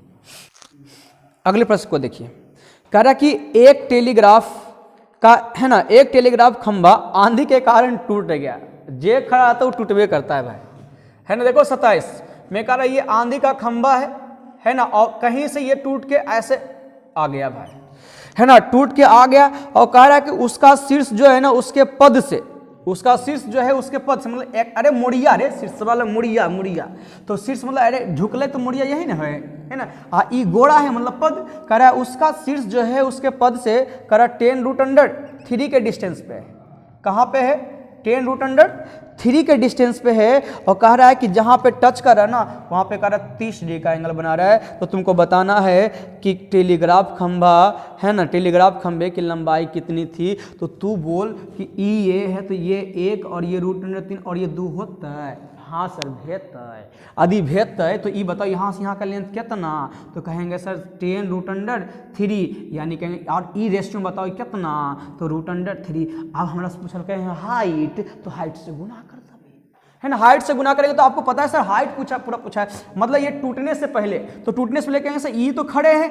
अगले प्रश्न को देखिए, कह रहा कि एक टेलीग्राफ का है ना, एक टेलीग्राफ खंभा आंधी के कारण टूट गया, जे खड़ा आता है वो टूटबे करता है भाई, है ना। देखो 27 में कह रहा ये आंधी का खंभा है ना, और कहीं से ये टूट के ऐसे आ गया भाई, है ना, टूट के आ गया और कह रहा है कि उसका शीर्ष जो है ना उसके पद से, उसका शीर्ष जो है उसके पद से, मतलब एक अरे मुड़िया, अरे शीर्ष वाला मुड़िया, तो शीर्ष मतलब अरे झुकले तो मुड़िया यही ना है ना। ई गोड़ा है मतलब पद, कह रहा है उसका शीर्ष जो है उसके पद से कह रहा 10√3 के डिस्टेंस पे है। कहाँ पे है 10√3 के डिस्टेंस पे है, और कह रहा है कि जहाँ पे टच कर रहा है ना वहाँ पे कह रहा है 30 डिग्री का एंगल बना रहा है। तो तुमको बताना है कि टेलीग्राफ खंभा है ना, टेलीग्राफ खंभे की लंबाई कितनी थी। तो तू बोल कि ये है तो ये 1 और ये √3 और ये 2 होता है। हाँ सर भेदता है, यदि भेदता है तो ये बताओ यहाँ से यहाँ का लेंथ कितना, तो कहेंगे सर 10√3, यानी कहेंगे और ई रेशियो बताओ कितना, तो √3। अब हमारा पूछल कहें हाइट, तो हाइट से गुना कर देंगे, है ना, हाइट से गुना करेंगे। तो आपको पता है सर हाइट पूरा पूछा है, मतलब ये टूटने से पहले, तो टूटने से पहले कहेंगे सर ये तो खड़े हैं,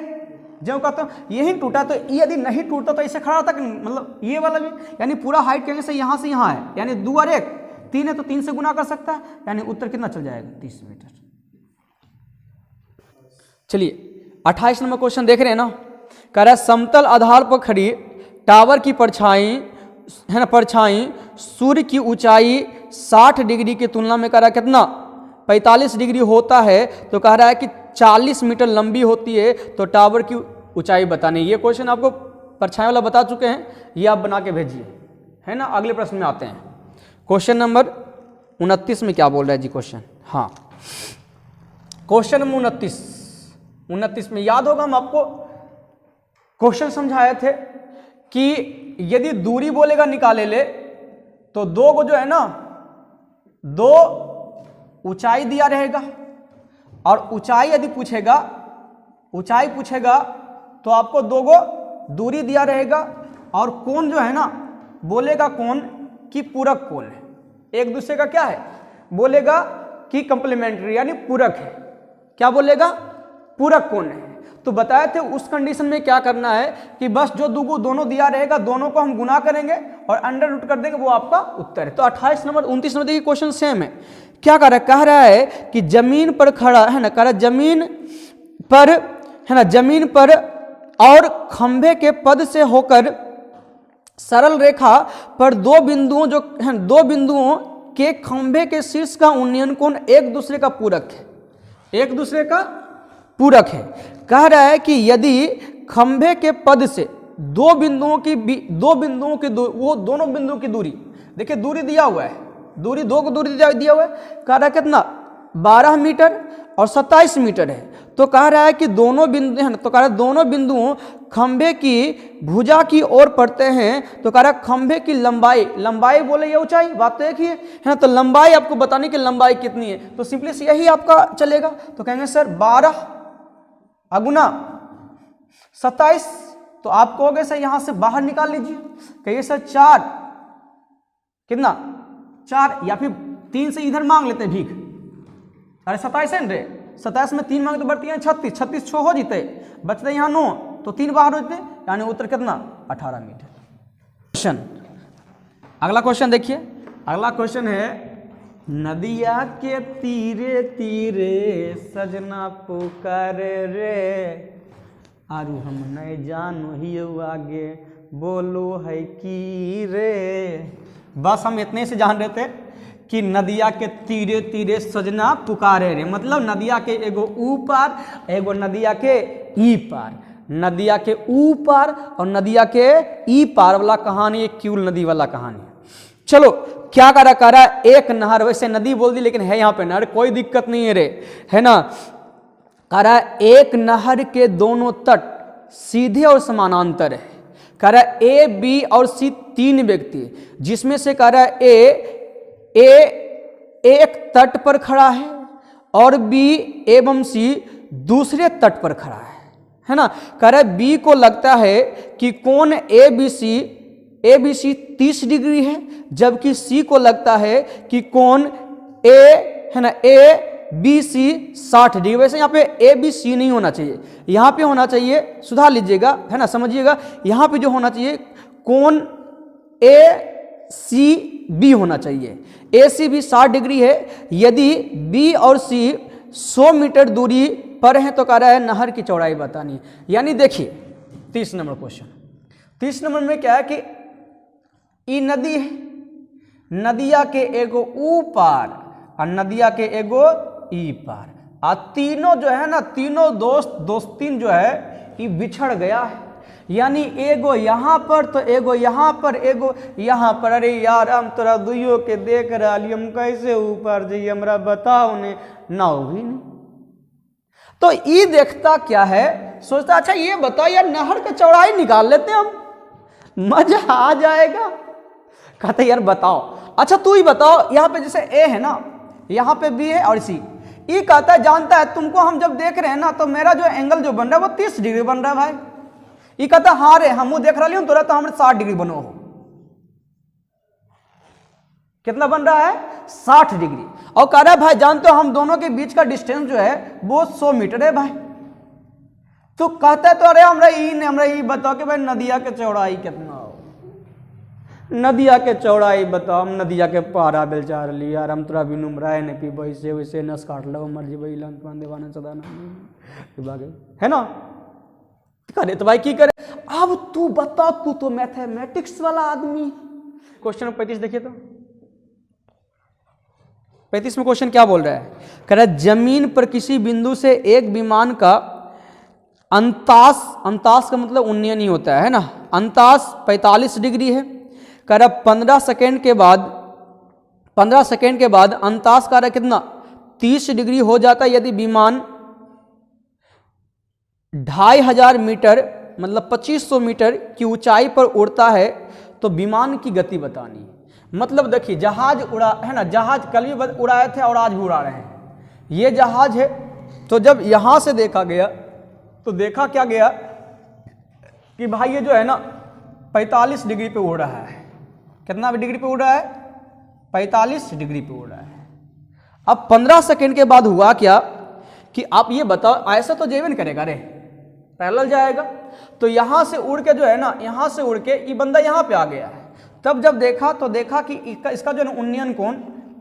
जो कहता हूँ यही टूटा, तो ये यदि नहीं टूटता तो ऐसे खड़ा रहता, मतलब ये वाला भी, यानी पूरा हाइट कहेंगे सर यहाँ से यहाँ है, यानी 2 और 1 3 है, तो 3 से गुना कर सकता है, यानी उत्तर कितना चल जाएगा 30 मीटर। चलिए 28 नंबर क्वेश्चन देख रहे हैं ना, कह रहा है समतल आधार पर खड़ी टावर की परछाई है ना, परछाई सूर्य की ऊंचाई 60 डिग्री की तुलना में कह रहा है कितना 45 डिग्री होता है। तो कह रहा है कि 40 मीटर लंबी होती है, तो टावर की ऊंचाई बतानी। ये क्वेश्चन आपको परछाई वाला बता चुके हैं, ये आप बना के भेजिए, है ना। अगले प्रश्न में आते हैं, क्वेश्चन नंबर 29 में क्या बोल रहा है जी क्वेश्चन, हाँ क्वेश्चन नंबर 29 में याद होगा हम आपको क्वेश्चन समझाए थे कि यदि दूरी बोलेगा निकाले ले, तो 2 को जो है ना 2 ऊंचाई दिया रहेगा, और ऊंचाई यदि पूछेगा, ऊंचाई पूछेगा तो आपको 2 को दूरी दिया रहेगा, और कोण जो है ना बोलेगा कोण कि पूरक कोण है, एक दूसरे का क्या है बोलेगा कि कंप्लीमेंट्री यानी पूरक है, क्या बोलेगा पूरक कोण है। तो बताए थे उस कंडीशन में क्या करना है कि बस जो दोनों दिया रहेगा दोनों को हम गुना करेंगे और अंडर रूट कर देंगे, वो आपका उत्तर है। तो 28 नंबर 29 नंबर देखिए क्वेश्चन सेम है, क्या कह रहा है कि जमीन पर खड़ा है ना, कह रहा जमीन पर है ना, जमीन पर और खंभे के पद से होकर सरल रेखा पर 2 बिंदुओं जो है 2 बिंदुओं के खंभे के शीर्ष का उन्नयन कोण एक दूसरे का पूरक है, एक दूसरे का पूरक है। कह रहा है कि यदि खंभे के पद से 2 बिंदुओं की वो दोनों बिंदुओं की दूरी, देखिए दूरी दिया हुआ है, दूरी 2 को दूरी दिया हुआ है, कह रहा है कितना 12 मीटर और 27 मीटर है। तो कह रहा है कि दोनों बिंदु हैं, तो कह रहा है दोनों बिंदुओं खंभे की भुजा की ओर पड़ते हैं। तो कह रहा है खंभे की लंबाई बोले या ऊंचाई, बात तो एक ही है ना। तो लंबाई आपको बताने की लंबाई कितनी है, तो सिंपली से यही आपका चलेगा। तो कहेंगे सर 12 अगुना 27, तो आप कहोगे सर यहां से बाहर निकाल लीजिए, कहिए सर 4 कितना 4, या फिर 3 से इधर मांग लेते हैं भीख, अरे 27 है रे, 27 में 3 मांगे तो बढ़ती है 36, 36 छो हो जीते, बचते यहाँ 9, तो 3 बाहर होते, यानी उत्तर कितना 18 मीटर। क्वेश्चन अगला क्वेश्चन देखिए, अगला क्वेश्चन है नदिया के तीरे तीरे सजना पुकारे रे, आरू हम नहीं जानो ही आगे बोलो है कि रे। बस हम इतने से जान रहे थे कि नदिया के तीरे तीरे सजना पुकारे रे, मतलब नदिया के एगो ऊ पार एगो नदिया के ई पार, नदिया के ऊ पार और नदिया के ई पार वाला कहानी एक क्यूल नदी वाला कहानी है। चलो क्या करा एक नहर, वैसे नदी बोल दी लेकिन है यहाँ पे नहर, कोई दिक्कत नहीं है रे, है ना। करा एक नहर के दोनों तट सीधे और समानांतर है। करा ए बी और सी तीन व्यक्ति, जिसमें से करा ए एक तट पर खड़ा है और बी एवं सी दूसरे तट पर खड़ा है ना। कह रहा है बी को लगता है कि कोण ए बी सी 30 डिग्री है, जबकि सी को लगता है कि कोण ए बी सी 60 डिग्री। वैसे यहाँ पे ए बी सी नहीं होना चाहिए, यहाँ पे होना चाहिए, सुधार लीजिएगा, है ना, समझिएगा, यहाँ पे जो होना चाहिए कोण ए सी बी होना चाहिए। ए सी बी 60 डिग्री है। यदि बी और सी 100 मीटर दूरी पर है तो कह रहा है नहर की चौड़ाई बतानी। यानी देखिए 30 नंबर क्वेश्चन, 30 नंबर में क्या है कि ई नदी है, नदिया के एगो ऊ पार और नदिया के एगो ई पार, और तीनों जो है ना, तीनों दोस्तीन जो है ये बिछड़ गया है। यानी एगो यहाँ पर तो एगो यहाँ पर, एगो यहाँ पर। अरे यार हम तोरा दुइयों के देख रहा, हम कैसे ऊपर जाइए, हमरा बताओ ने, नाव भी नहीं। तो ये देखता क्या है, सोचता अच्छा ये बताओ यार नहर का चौड़ाई निकाल लेते हम, मजा आ जाएगा। कहते यार बताओ, अच्छा तू ही बताओ, यहाँ पे जैसे ए है ना, यहाँ पे बी है और सी। ये कहता है जानता है तुमको हम जब देख रहे हैं ना तो मेरा जो एंगल जो बन रहा है वो 30 डिग्री बन रहा है भाई। ये कहता है हाँ रे हम देख रहा हूं तोरा तो हमारे 60 डिग्री बनो हो। कितना बन रहा है 60 डिग्री। और कह रहा है भाई जानते हो हम दोनों के बीच का डिस्टेंस जो है वो 100 मीटर है भाई। तो कहता है तो अरे हमरा ये बताओ कि भाई नदिया के चौड़ाई कितना हो, नदिया के चौड़ाई बताओ। हम नदिया के पारा बेलचार ली यार, हम तोरा बिनु राय ने पी वैसे वैसे नस काट लो मर्जी भाई लन पान देवाने सदा ना, है ना। करे तो भाई की करे, अब तू बता, तू तो मैथमेटिक्स वाला आदमी। क्वेश्चन 35 देखिए तो 35 में क्वेश्चन क्या बोल रहा है, कह रहा है जमीन पर किसी बिंदु से एक विमान का अंतास का मतलब उन्नयन ही होता है ना, अंतास 45 डिग्री है। कह रहा 15 सेकेंड के बाद अंतास का कितना 30 डिग्री हो जाता है। यदि विमान 2500 मीटर मतलब 2500 मीटर की ऊंचाई पर उड़ता है तो विमान की गति बतानी। मतलब देखिए जहाज उड़ा है ना, जहाज कल भी उड़ाए थे और आज भी उड़ा रहे हैं। ये जहाज है, तो जब यहां से देखा गया तो देखा क्या गया कि भाई ये जो है ना 45 डिग्री पे उड़ रहा है। कितना डिग्री पे उड़ रहा है 45 डिग्री पे उड़ रहा है। अब 15 सेकेंड के बाद हुआ क्या कि आप ये बताओ, ऐसा तो जेवन करेगा रे, पैरेलल जाएगा। तो यहां से उड़ के जो है ना, यहां से उड़ के ये बंदा यहां पे आ गया है। तब जब देखा तो देखा कि इसका जो है उन्नयन कोण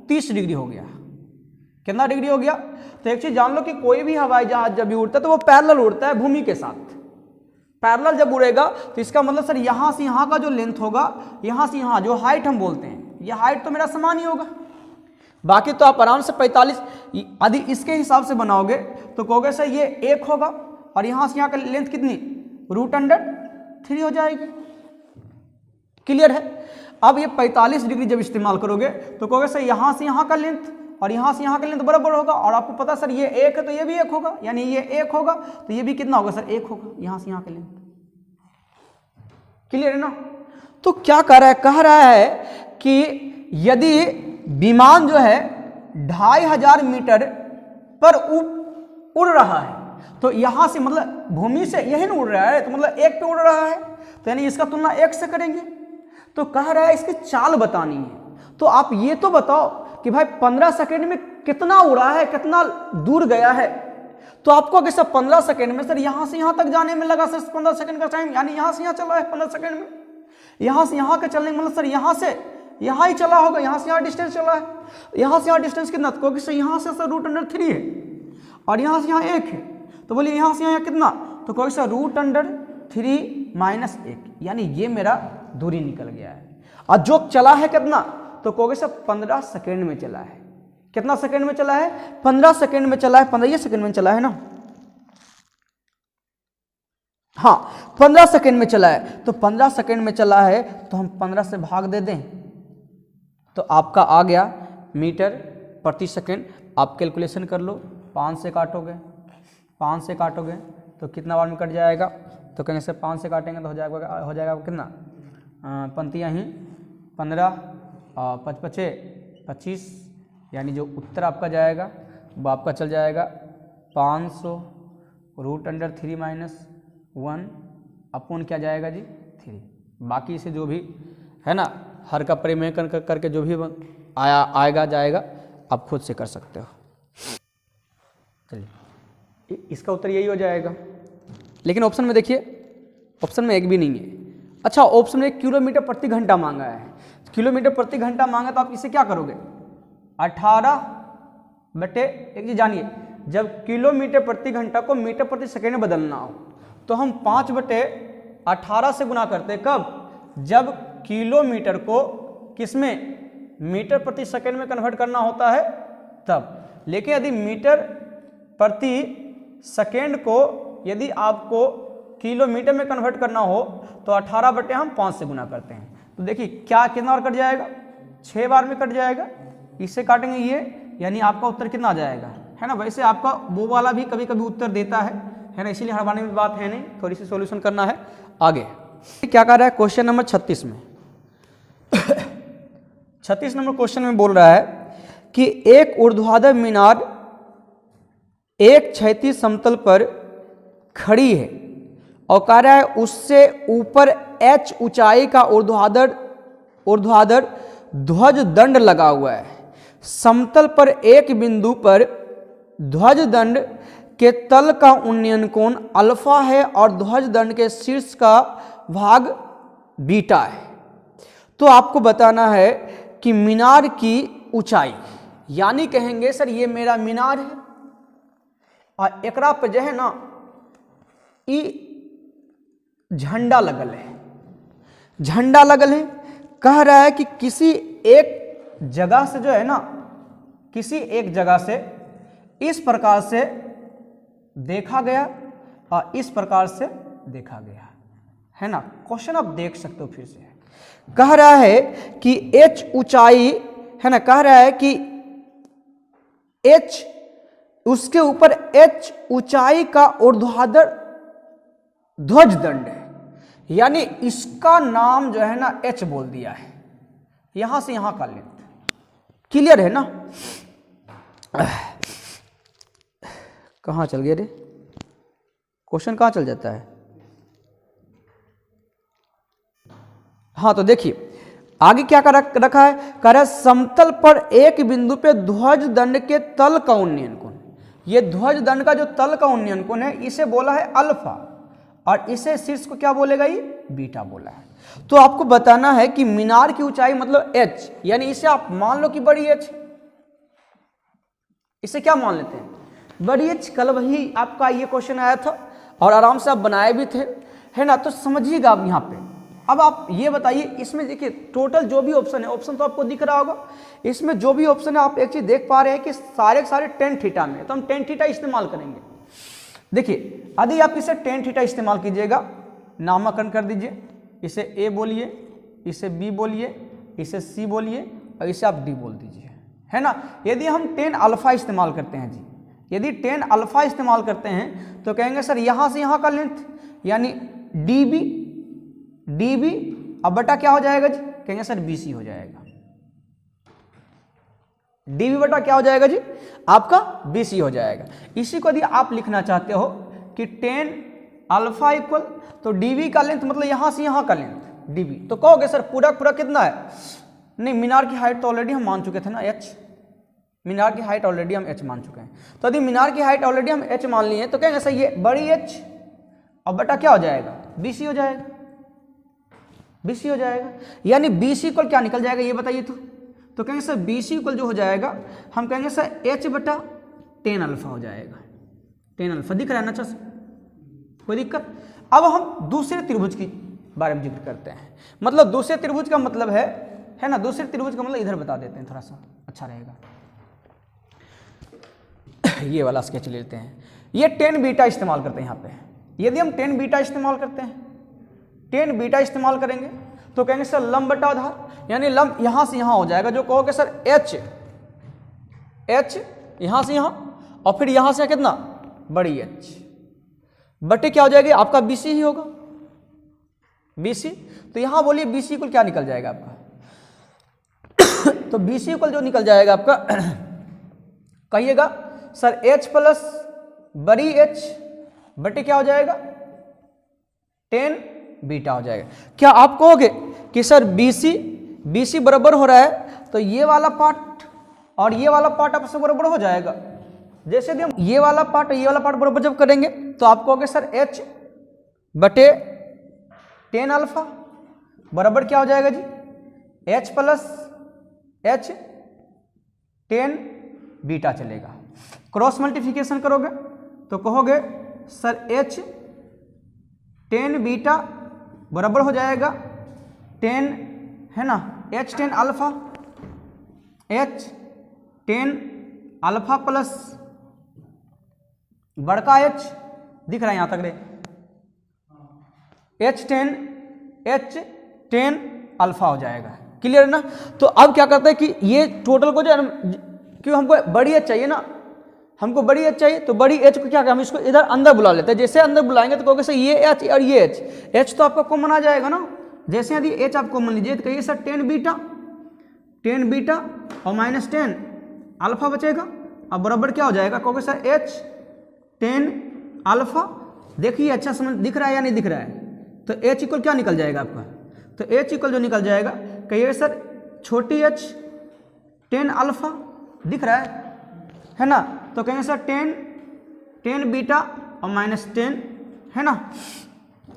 30 डिग्री हो गया। कितना डिग्री हो गया। तो एक चीज जान लो कि कोई भी हवाई जहाज जब भी उड़ता है तो वो पैरेलल उड़ता है भूमि के साथ। पैरेलल जब उड़ेगा तो इसका मतलब सर यहां से यहां का जो लेंथ होगा, यहां से यहां जो हाइट हम बोलते हैं, ये हाइट तो मेरा समान ही होगा। बाकी तो आप आराम से 45 यदि इसके हिसाब से बनाओगे तो कहोगे सर ये 1 होगा और यहां से यहां का लेंथ कितनी √3 हो जाएगी। क्लियर है। अब ये 45 डिग्री जब इस्तेमाल करोगे तो कहोगे सर यहां से यहां का लेंथ और यहां से यहां का लेंथ बराबर होगा। और आपको पता सर ये 1 है तो ये भी 1 होगा, यानी ये 1 होगा तो ये भी कितना होगा सर 1 होगा, यहां से यहां का लेंथ। क्लियर है ना। तो क्या कह रहा है कि यदि विमान जो है 2500 मीटर पर उड़ रहा है तो यहां से मतलब भूमि से यही ना उड़ रहा है, तो मतलब 1 पे उड़ रहा है, तो यानी इसका तुलना 1 से करेंगे। तो कह रहा है इसकी चाल बतानी है। तो आप ये तो बताओ कि भाई 15 सेकेंड में कितना उड़ा है, कितना दूर गया है। तो आपको अगर सर 15 सेकेंड में सर यहां से यहां तक जाने में लगा सर 15 सेकेंड का टाइम, यानी यहां से यहां चला है 15 सेकेंड में, यहां से यहां के चलने मतलब सर यहां से यहाँ ही चला होगा, यहाँ से यहाँ डिस्टेंस चला है, यहाँ से यहाँ डिस्टेंस कितना, क्योंकि सर यहाँ से सर √3 है और यहाँ से यहाँ 1 है, तो बोलिए यहाँ से यहाँ कितना, तो कोई सर √3 - 1, यानी ये मेरा दूरी निकल गया है। और जो चला है कितना, तो कहोगे सर 15 सेकेंड में चला है। कितना सेकेंड में चला है, 15 सेकेंड में चला है, 15 सेकेंड में चला है ना, हाँ 15 सेकेंड में चला है। तो 15 सेकेंड में चला है तो हम 15 से भाग दे दें तो आपका आ गया मीटर प्रति सेकेंड। आप कैलकुलेशन कर लो, 5 से काटोगे, 5 से काटोगे तो कितना बार में कट जाएगा, तो कहीं से 5 से काटेंगे तो हो जाएगा कितना, पंक्तियाँ ही 15 और 5 × 5 = 25, यानी जो उत्तर आपका जाएगा वो आपका चल जाएगा 500 √3 - 1 अपॉन क्या जाएगा जी 3। बाकी से जो भी है ना हर का परिमेय करके जो भी आएगा जाएगा आप खुद से कर सकते हो। चलिए इसका उत्तर यही हो जाएगा। लेकिन ऑप्शन में देखिए, ऑप्शन में एक भी नहीं है। अच्छा, ऑप्शन में किलोमीटर प्रति घंटा मांगा है। किलोमीटर प्रति घंटा मांगा तो आप इसे क्या करोगे, 18 एक चीज जानिए, जब किलोमीटर प्रति घंटा को मीटर प्रति सेकेंड में बदलना हो तो हम 5/18 से गुना करते हैं। कब, जब किलोमीटर को किसमें, मीटर प्रति सेकेंड में कन्वर्ट करना होता है तब। लेकिन यदि मीटर प्रति सेकेंड को यदि आपको किलोमीटर में कन्वर्ट करना हो तो 18 हम 5 से गुना करते हैं। तो देखिए क्या कितना बार कट जाएगा, 6 बार में कट जाएगा। इससे काटेंगे ये, यानी आपका उत्तर कितना आ जाएगा, है ना। वैसे आपका वो वाला भी कभी कभी उत्तर देता है ना, इसीलिए हड़बड़ाने में बात है नहीं, थोड़ी सी सॉल्यूशन करना है। आगे क्या कर रहा है, क्वेश्चन नंबर 36 में 36 नंबर क्वेश्चन में बोल रहा है कि एक ऊर्ध्वाधर मीनार एक क्षैतिज समतल पर खड़ी है और कह रहा है उससे ऊपर h ऊंचाई का ऊर्ध्वाधर ध्वज दंड लगा हुआ है। समतल पर एक बिंदु पर ध्वज दंड के तल का उन्नयन कोण अल्फा है और ध्वज दंड के शीर्ष का भाग बीटा है। तो आपको बताना है कि मीनार की ऊंचाई, यानी कहेंगे सर ये मेरा मीनार है और एकरा पे जो है ना ई झंडा लगल है, झंडा लगल है। कह रहा है कि किसी एक जगह से जो है ना, किसी एक जगह से इस प्रकार से देखा गया और इस प्रकार से देखा गया, है ना। क्वेश्चन आप देख सकते हो फिर से। कह रहा है कि h ऊंचाई, है ना, कह रहा है कि h उसके ऊपर h ऊंचाई का ऊर्ध्वाधर ध्वज दंड है, यानी इसका नाम जो है ना h बोल दिया है, यहां से यहां का लेंथ। क्लियर है ना। कहां चल गया रे क्वेश्चन, कहां चल जाता है। हाँ तो देखिए आगे क्या कर रखा है, कह रहा है समतल पर एक बिंदु पे ध्वज दंड के तल का उन्नयन कोण। ये ध्वज दंड का जो तल का उन्नयन कोण है इसे बोला है अल्फा और इसे शीर्ष को क्या बोलेगा, ये बीटा बोला है। तो आपको बताना है कि मीनार की ऊंचाई मतलब h, यानी इसे आप मान लो कि बड़ी h, इसे क्या मान लेते हैं, बड़ी h। कल वही आपका ये क्वेश्चन आया था और आराम से आप बनाए भी थे, है ना। तो समझिएगा आप यहाँ पे। अब आप ये बताइए, इसमें देखिए टोटल जो भी ऑप्शन है, ऑप्शन तो आपको दिख रहा होगा, इसमें जो भी ऑप्शन है आप एक चीज देख पा रहे हैं कि सारे के सारे tan थीटा में, तो हम tan थीटा इस्तेमाल करेंगे। देखिए यदि आप इसे tan थीटा इस्तेमाल कीजिएगा, नामकरण कर दीजिए, इसे a बोलिए, इसे b बोलिए, इसे c बोलिए और इसे आप d बोल दीजिए, है ना। यदि हम tan अल्फा इस्तेमाल करते हैं जी, यदि tan अल्फा इस्तेमाल करते हैं तो कहेंगे सर यहां से यहां का लेंथ यानी db अब बटा क्या हो जाएगा जी, कहेंगे सर bc हो जाएगा। db बटा क्या हो जाएगा जी, आपका bc हो जाएगा। इसी को यदि आप लिखना चाहते हो कि tan अल्फा इक्वल तो db का लेंथ मतलब यहां से यहां का लेंथ db, तो कहोगे सर पूरा पूरा कितना है, नहीं मीनार की हाइट तो ऑलरेडी हम मान चुके थे ना h, मीनार की हाइट ऑलरेडी हम h मान चुके हैं। तो यदि मीनार की हाइट ऑलरेडी हम h मान लिए तो कहेंगे सर ये बड़ी h और बटा क्या हो जाएगा, bc हो जाएगा। BC हो जाएगा। यानी BC इक्वल क्या निकल जाएगा ये बताइए तो कहेंगे सर BC इक्वल जो हो जाएगा हम कहेंगे सर H/10 अल्फा हो जाएगा। 10 अल्फा दिख रहा है ना अच्छा से, कोई दिक्कत। अब हम दूसरे त्रिभुज की बारे में जिक्र करते हैं। मतलब दूसरे त्रिभुज का मतलब है ना, दूसरे त्रिभुज का मतलब इधर बता देते हैं, थोड़ा सा अच्छा रहेगा। ये वाला स्केच लेते हैं। ये 10 बीटा इस्तेमाल करते हैं यहाँ पे। यदि हम 10 बीटा इस्तेमाल करते हैं, 10 बीटा इस्तेमाल करेंगे तो कहेंगे सर लंब बटा आधार, यानी लंब यहाँ से यहाँ हो जाएगा। जो कहोगे सर H यहाँ से यहाँ और फिर यहाँ से कितना बड़ी H बटे क्या हो जाएगी आपका BC ही होगा, BC। तो यहाँ बोलिए BC इक्वल क्या निकल जाएगा आपका तो BC इक्वल जो निकल जाएगा आपका कहिएगा सर H प्लस बड़ी H बटे क्या हो जाएगा 10 बीटा हो जाएगा। क्या आप कहोगे कि सर BC बराबर हो रहा है तो ये वाला पार्ट और ये वाला पार्ट आपस में बराबर हो जाएगा। जैसे यदि हम ये वाला पार्ट और ये वाला पार्ट बराबर जब करेंगे तो आप कहोगे सर H बटे 10 अल्फा बराबर क्या हो जाएगा जी H प्लस H 10 बीटा चलेगा। क्रॉस मल्टीप्लिकेशन करोगे तो कहोगे सर H 10 बीटा बराबर हो जाएगा 10 है ना H 10 alpha, H 10 alpha plus बड़का H दिख रहा है यहाँ तक रे, H 10 अल्फा हो जाएगा। क्लियर है ना। तो अब क्या करते हैं कि ये टोटल को जो क्यों हमको बड़ी H चाहिए ना, हमको बड़ी H चाहिए तो बड़ी H को क्या हम इसको इधर अंदर बुला लेते हैं। जैसे अंदर बुलाएंगे तो कहोगे सर ये H और ये H तो आपका कॉमन आ जाएगा ना। जैसे यदि H आप कॉमन लीजिए तो कहिए सर 10 बीटा और माइनस 10 अल्फा बचेगा और बराबर क्या हो जाएगा कहोगे सर H 10 अल्फा। देखिए अच्छा समझ दिख रहा है या नहीं दिख रहा है। तो H इक्वल क्या निकल जाएगा आपका, तो H इक्वल जो निकल जाएगा कहिए सर छोटी H 10 अल्फा दिख रहा है ना। तो कहेंगे सर 10 बीटा और माइनस 10 है ना,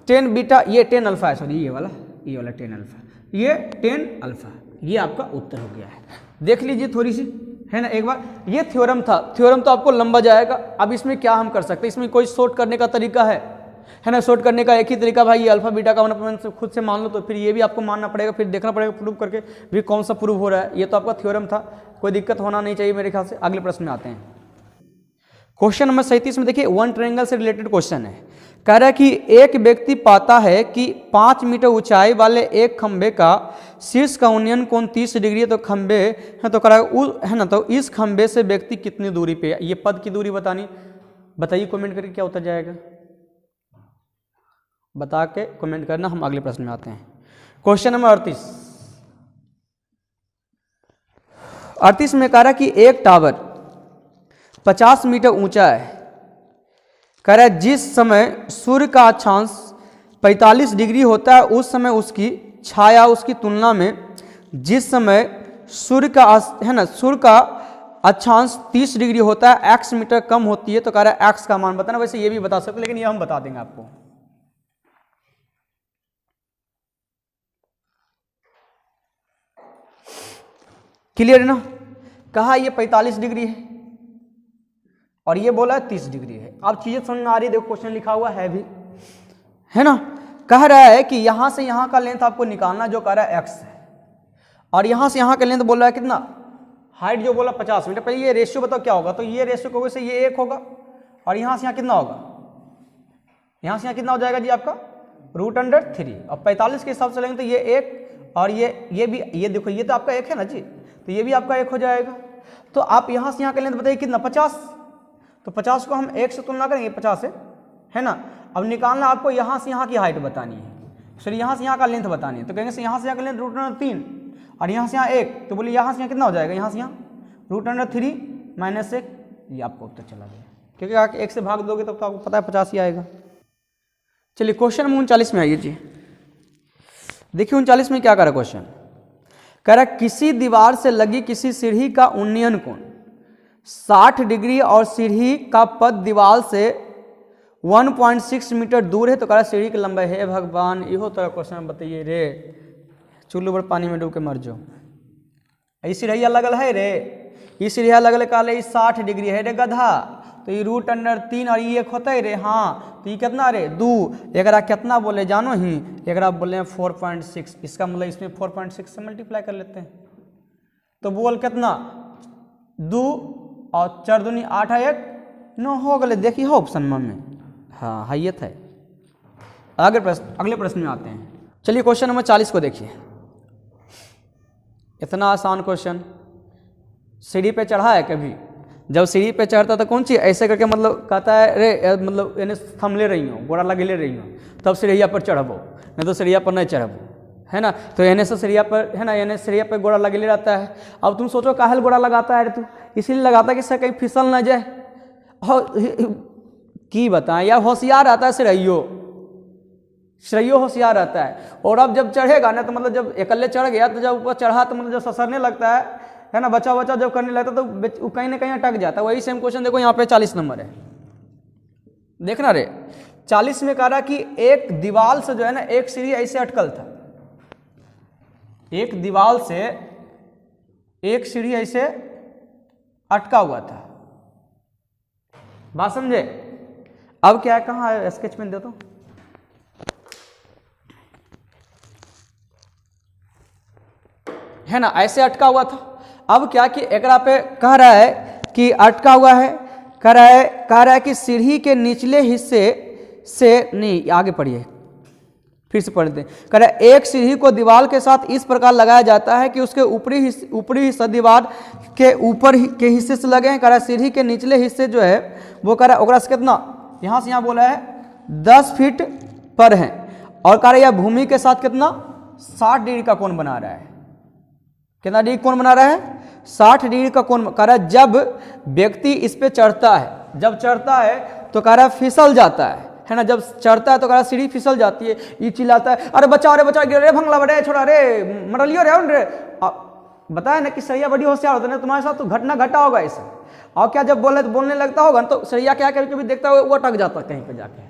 10 बीटा ये 10 अल्फा है, सॉरी ये वाला 10 अल्फा, ये 10 अल्फा। ये आपका उत्तर हो गया है। देख लीजिए थोड़ी सी है ना एक बार। ये थ्योरम था, थ्योरम तो आपको लंबा जाएगा। अब इसमें क्या हम कर सकते हैं, इसमें कोई शॉर्ट करने का तरीका है ना। शॉर्ट करने का एक ही तरीका भाई ये अल्फा बीटा का होना खुद से मान लो, तो फिर ये भी आपको मानना पड़ेगा, फिर देखना पड़ेगा प्रूव करके भी कौन सा प्रूव हो रहा है। ये तो आपका थ्योरम था, कोई दिक्कत होना नहीं चाहिए मेरे ख्याल से। अगले प्रश्न में आते हैं। क्वेश्चन नंबर 37 में देखिए वन ट्रायंगल से रिलेटेड क्वेश्चन है। कह रहा है कि एक व्यक्ति पाता है कि 5 मीटर ऊंचाई वाले एक खंबे का शीर्ष का उन्नयन कोण 30 डिग्री है। तो खंबे है तो कह रहा है ना, तो इस खंबे से व्यक्ति कितनी दूरी पे है, ये पद की दूरी बतानी, बताइए कमेंट करके क्या उत्तर जाएगा, बता के कमेंट करना। हम अगले प्रश्न में आते हैं। क्वेश्चन नंबर 38 में कह रहा है कि एक टावर 50 मीटर ऊंचा है। कह रहा है जिस समय सूर्य का अक्षांश 45 डिग्री होता है उस समय उसकी छाया उसकी तुलना में जिस समय सूर्य का है ना सूर्य का अक्षांश 30 डिग्री होता है x मीटर कम होती है। तो कह रहा है x का मान बताना। वैसे ये भी बता सकते लेकिन ये हम बता देंगे आपको। क्लियर है ना। कहा ये 45 डिग्री है और ये बोला है 30 डिग्री है। अब चीजें समझ में आ रही है, देखो क्वेश्चन लिखा हुआ है भी है ना। कह रहा है कि यहां से यहां का लेंथ आपको निकालना, जो कह रहा है x है, और यहां से यहां का लेंथ बोल रहा है कितना, हाइट जो बोला 50 मीटर। पहले ये रेशियो बताओ क्या होगा, तो ये रेशियो को वैसे ये 1 होगा और यहां से यहां कितना होगा, यहां से यहां कितना हो जाएगा जी आपका √3। और 45 के हिसाब से लेंगे तो ये 1 और ये भी, ये देखो ये तो आपका 1 है ना जी, तो ये भी आपका 1 हो जाएगा। तो आप यहां से यहां का लेंथ बताइए कितना 50। तो 50 को हम 1 से तुलना करेंगे, 50 है ना। अब निकालना आपको यहाँ से यहाँ की हाइट बतानी है, फिर यहाँ से यहाँ का लेंथ बतानी है। तो कहेंगे यहाँ से यहाँ का लेंथ √3 और यहाँ से यहाँ 1, तो बोलिए यहाँ से यहाँ कितना हो जाएगा, यहाँ से यहाँ √3 माइनस 1, ये आपको उत्तर चला गया। क्योंकि आप 1 से भाग दोगे तब तो आपको पता है 50 ही आएगा। चलिए क्वेश्चन नंबर 39 में आइए जी। देखिए 39 में क्या कह रहा है क्वेश्चन, कह रहा है किसी दीवार से लगी किसी सीढ़ी का उन्नयन कोण 60 डिग्री और सीढ़ी का पद दीवार से 1.6 मीटर दूर है तो कह रहा सीढ़ी की लंबाई है भगवान इहो तरह क्वेश्चन बताइए रे, चुल्लू पर पानी में डूब के मर जाओ। ई सीढ़िया लगल है रे, ई सीढ़िया लगल कहले 60 डिग्री है रे गधा, तो ये √3 और ये एक होता है रे, हाँ तो ये कितना रे 2, एकरा कितना बोले जानो ही, एकरा बोले 4.6, इसका मतलब इसमें 4.6 से मल्टीप्लाई कर लेते हैं तो बोल कितना 2 और 4 दूनी 8 है 1 9 हो गए। देखिए हो ऑप्शन में, हाँ हैत है। अगले प्रश्न में आते हैं। चलिए क्वेश्चन नंबर 40 को देखिए, इतना आसान क्वेश्चन। सीढ़ी पे चढ़ा है कभी, जब सीढ़ी पे चढ़ता तो कौन चीज़ ऐसे करके मतलब कहता है रे मतलब इन्हें थमले रही हो, गोड़ा लगेले रही हो, तब सीढ़िया पर चढ़बो, नहीं तो सीढ़िया पर नहीं चढ़बो, है ना। तो एने से सीढ़िया पर है ना, एने सीढ़िया पर गोड़ा लगेले रहता है। अब तुम सोचो काहल गोड़ा लगाता है तू, इसीलिए लगाता है कि इससे कहीं फिसल ना जाए। और की बताएं यार, होशियार रहता है श्रेयो होशियार रहता है। और अब जब चढ़ेगा ना तो मतलब जब अकेले चढ़ गया तो जब ऊपर चढ़ा तो मतलब जब ससरने लगता है ना, बच्चा जब करने लगता है तो कहीं ना कहीं अटक जाता है। वही सेम क्वेश्चन देखो यहाँ पे 40 नंबर है, देखना रे 40 में कह रहा कि एक दीवार से जो है ना एक सीढ़ी ऐसे अटकल था, एक दीवार से एक सीढ़ी ऐसे अटका हुआ था, बात समझे। अब क्या है, कहाँ है स्केच पेन दे दो, है ना ऐसे अटका हुआ था। अब क्या कि एकरा पे कह रहा है कि अटका हुआ है, कह रहा है कि सीढ़ी के निचले हिस्से से नहीं, आगे पढ़िए फिर से पढ़ते हैं। कह रहा है एक सीढ़ी को दीवार के साथ इस प्रकार लगाया जाता है कि उसके ऊपरी हिस्सा दीवार के ऊपर के हिस्से से लगे हैं। कह रहा है सीढ़ी के निचले हिस्से जो है वो कह रहा है ओकरा से कितना, यहाँ से यहाँ बोला है 10 फीट पर है, और कह रहा है यह भूमि के साथ कितना 60 डिग्री का कोण बना रहा है। कितना डिग्री कोण बना रहा है, 60 डिग्री का कोण। कह रहा है जब व्यक्ति इस पे चढ़ता है, जब चढ़ता है तो कह रहा है फिसल जाता है ना, जब चढ़ता है तो कह रहा है सीढ़ी फिसल जाती है। ये चिल्लाता है अरे बचा गिर रे भंगला बड़े छोड़ा रे मरलियो रे। बताया ना कि सरिया बड़ी होशियार होता है, तुम्हारे साथ तो घटना घटा होगा इसे। और क्या जब बोलने लगता होगा तो सरिया क्या कभी कभी देखता होगा वो अटक जाता कहीं पे जाके,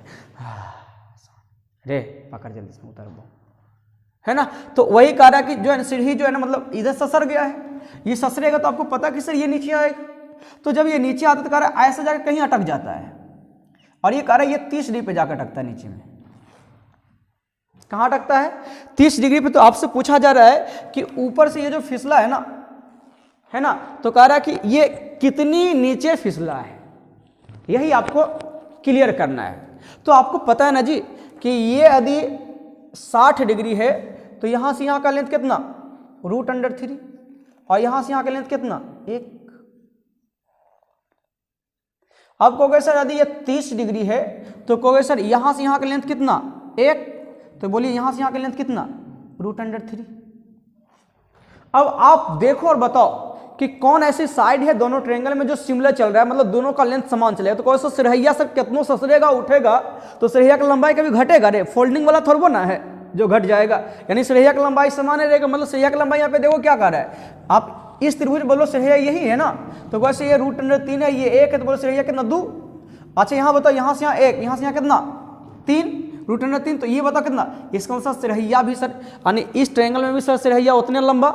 रे पकड़ जल्दी से उतर दो, है ना। तो वही कह रहा है कि जो है सीढ़ी जो है ना मतलब इधर ससर गया है, ये ससरेगा तो आपको पता कि सर ये नीचे आएगा, तो जब ये नीचे आता तो कह रहा है ऐसा जाकर कहीं अटक जाता है। और ये कह रहा है ये 30 डिग्री पे जाकर अटकता है नीचे में। कहाँ अटकता है, 30 डिग्री पे। तो आपसे पूछा जा रहा है कि ऊपर से ये जो फिसला है ना, तो कह रहा है कि ये कितनी नीचे फिसला है, यही आपको क्लियर करना है। तो आपको पता है ना जी कि ये यदि 60 डिग्री है तो यहां से यहां का लेंथ कितना √3, और यहां से यहां का लेंथ कितना 1। अब कहोगे सर यदि ये 30 डिग्री है तो कहोगे सर यहां से यहां का लेंथ कितना 1, तो बोलिए यहां से यहां का लेंथ कितना √3। अब आप देखो और बताओ कि कौन ऐसी साइड है दोनों ट्रायंगल में जो सिमिलर चल रहा है, मतलब दोनों का लेंथ समान चलेगा। तो कौन सा सिरहिया सर कितनों ससरेगा उठेगा तो सिरहिया की लंबाई कभी घटेगा रे, फोल्डिंग वाला थोड़ा ना है जो घट जाएगा, यानी सिरहिया की लंबाई समान रहेगा। मतलब सिरहिया की लंबाई यहाँ पे देखो क्या कर रहा है, आप इस त्रिभुज बोलो सिरहिया यही है ना, तो वैसे ये √3 है, ये 1 है, तो बोलो सिरहिया कितना 2। अच्छा यहाँ बताओ यहाँ से यहाँ 1, यहाँ से यहाँ कितना 3, √3, तो ये बताओ कितना। इसका मतलब सिरहिया भी सर यानी इस ट्रायंगल में भी सर सिरहिया उतने लंबा,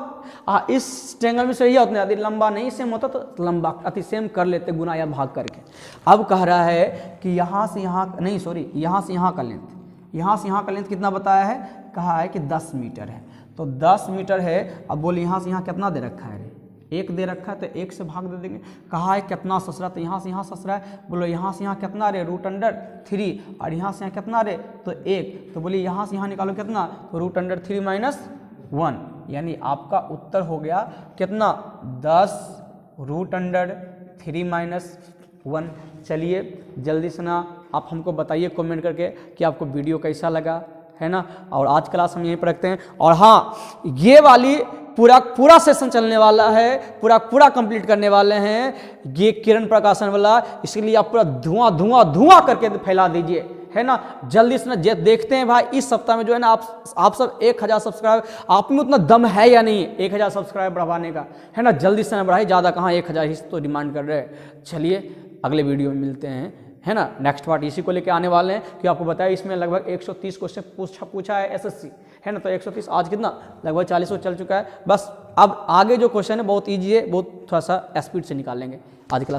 इस ट्रायंगल में सिरहिया उतने यदि लंबा नहीं सेम होता तो लंबा अति सेम कर लेते गुना या भाग करके। अब कह रहा है कि यहाँ से यहाँ नहीं सॉरी यहाँ से यहाँ का लेंथ, यहाँ से यहाँ का लेंथ कितना बताया है, कहा है कि 10 मीटर है। तो 10 मीटर है, अब बोले यहाँ से यहाँ कितना दे रखा है रे, 1 दे रखा है, तो 1 से भाग दे देंगे। कहा है कितना ससरा, तो यहाँ से यहाँ ससरा है, बोलो यहाँ से यहाँ कितना रे √3, और यहाँ से यहाँ कितना रे तो 1, तो बोलिए यहाँ से यहाँ निकालो कितना, तो √3 - 1, यानी आपका उत्तर हो गया कितना 10 √3 - 1। चलिए जल्दी से ना आप हमको बताइए कमेंट करके कि आपको वीडियो कैसा लगा, है ना। और आज क्लास हम यहीं पर रखते हैं। और हाँ, ये वाली पूरा सेशन चलने वाला है, पूरा कंप्लीट करने वाले हैं ये किरण प्रकाशन वाला, इसलिए आप पूरा धुआं करके फैला दीजिए, है ना। जल्दी से ना देखते हैं भाई इस सप्ताह में जो है ना आप सब 1000 सब्सक्राइब, आप में उतना दम है या नहीं 1000 सब्सक्राइब बढ़वाने का, है ना। जल्दी से ना बढ़ाइए, ज़्यादा कहाँ 1000 ही तो डिमांड कर रहे हैं। चलिए अगले वीडियो में मिलते हैं, है ना। नेक्स्ट पार्ट इसी को लेके आने वाले हैं कि आपको बताया इसमें लगभग 130 क्वेश्चन पूछा है एसएससी, है ना। तो 130 आज कितना लगभग 40 चल चुका है। बस अब आगे जो क्वेश्चन है बहुत ईजी है, बहुत थोड़ा सा स्पीड से निकाल लेंगे आज क्लास।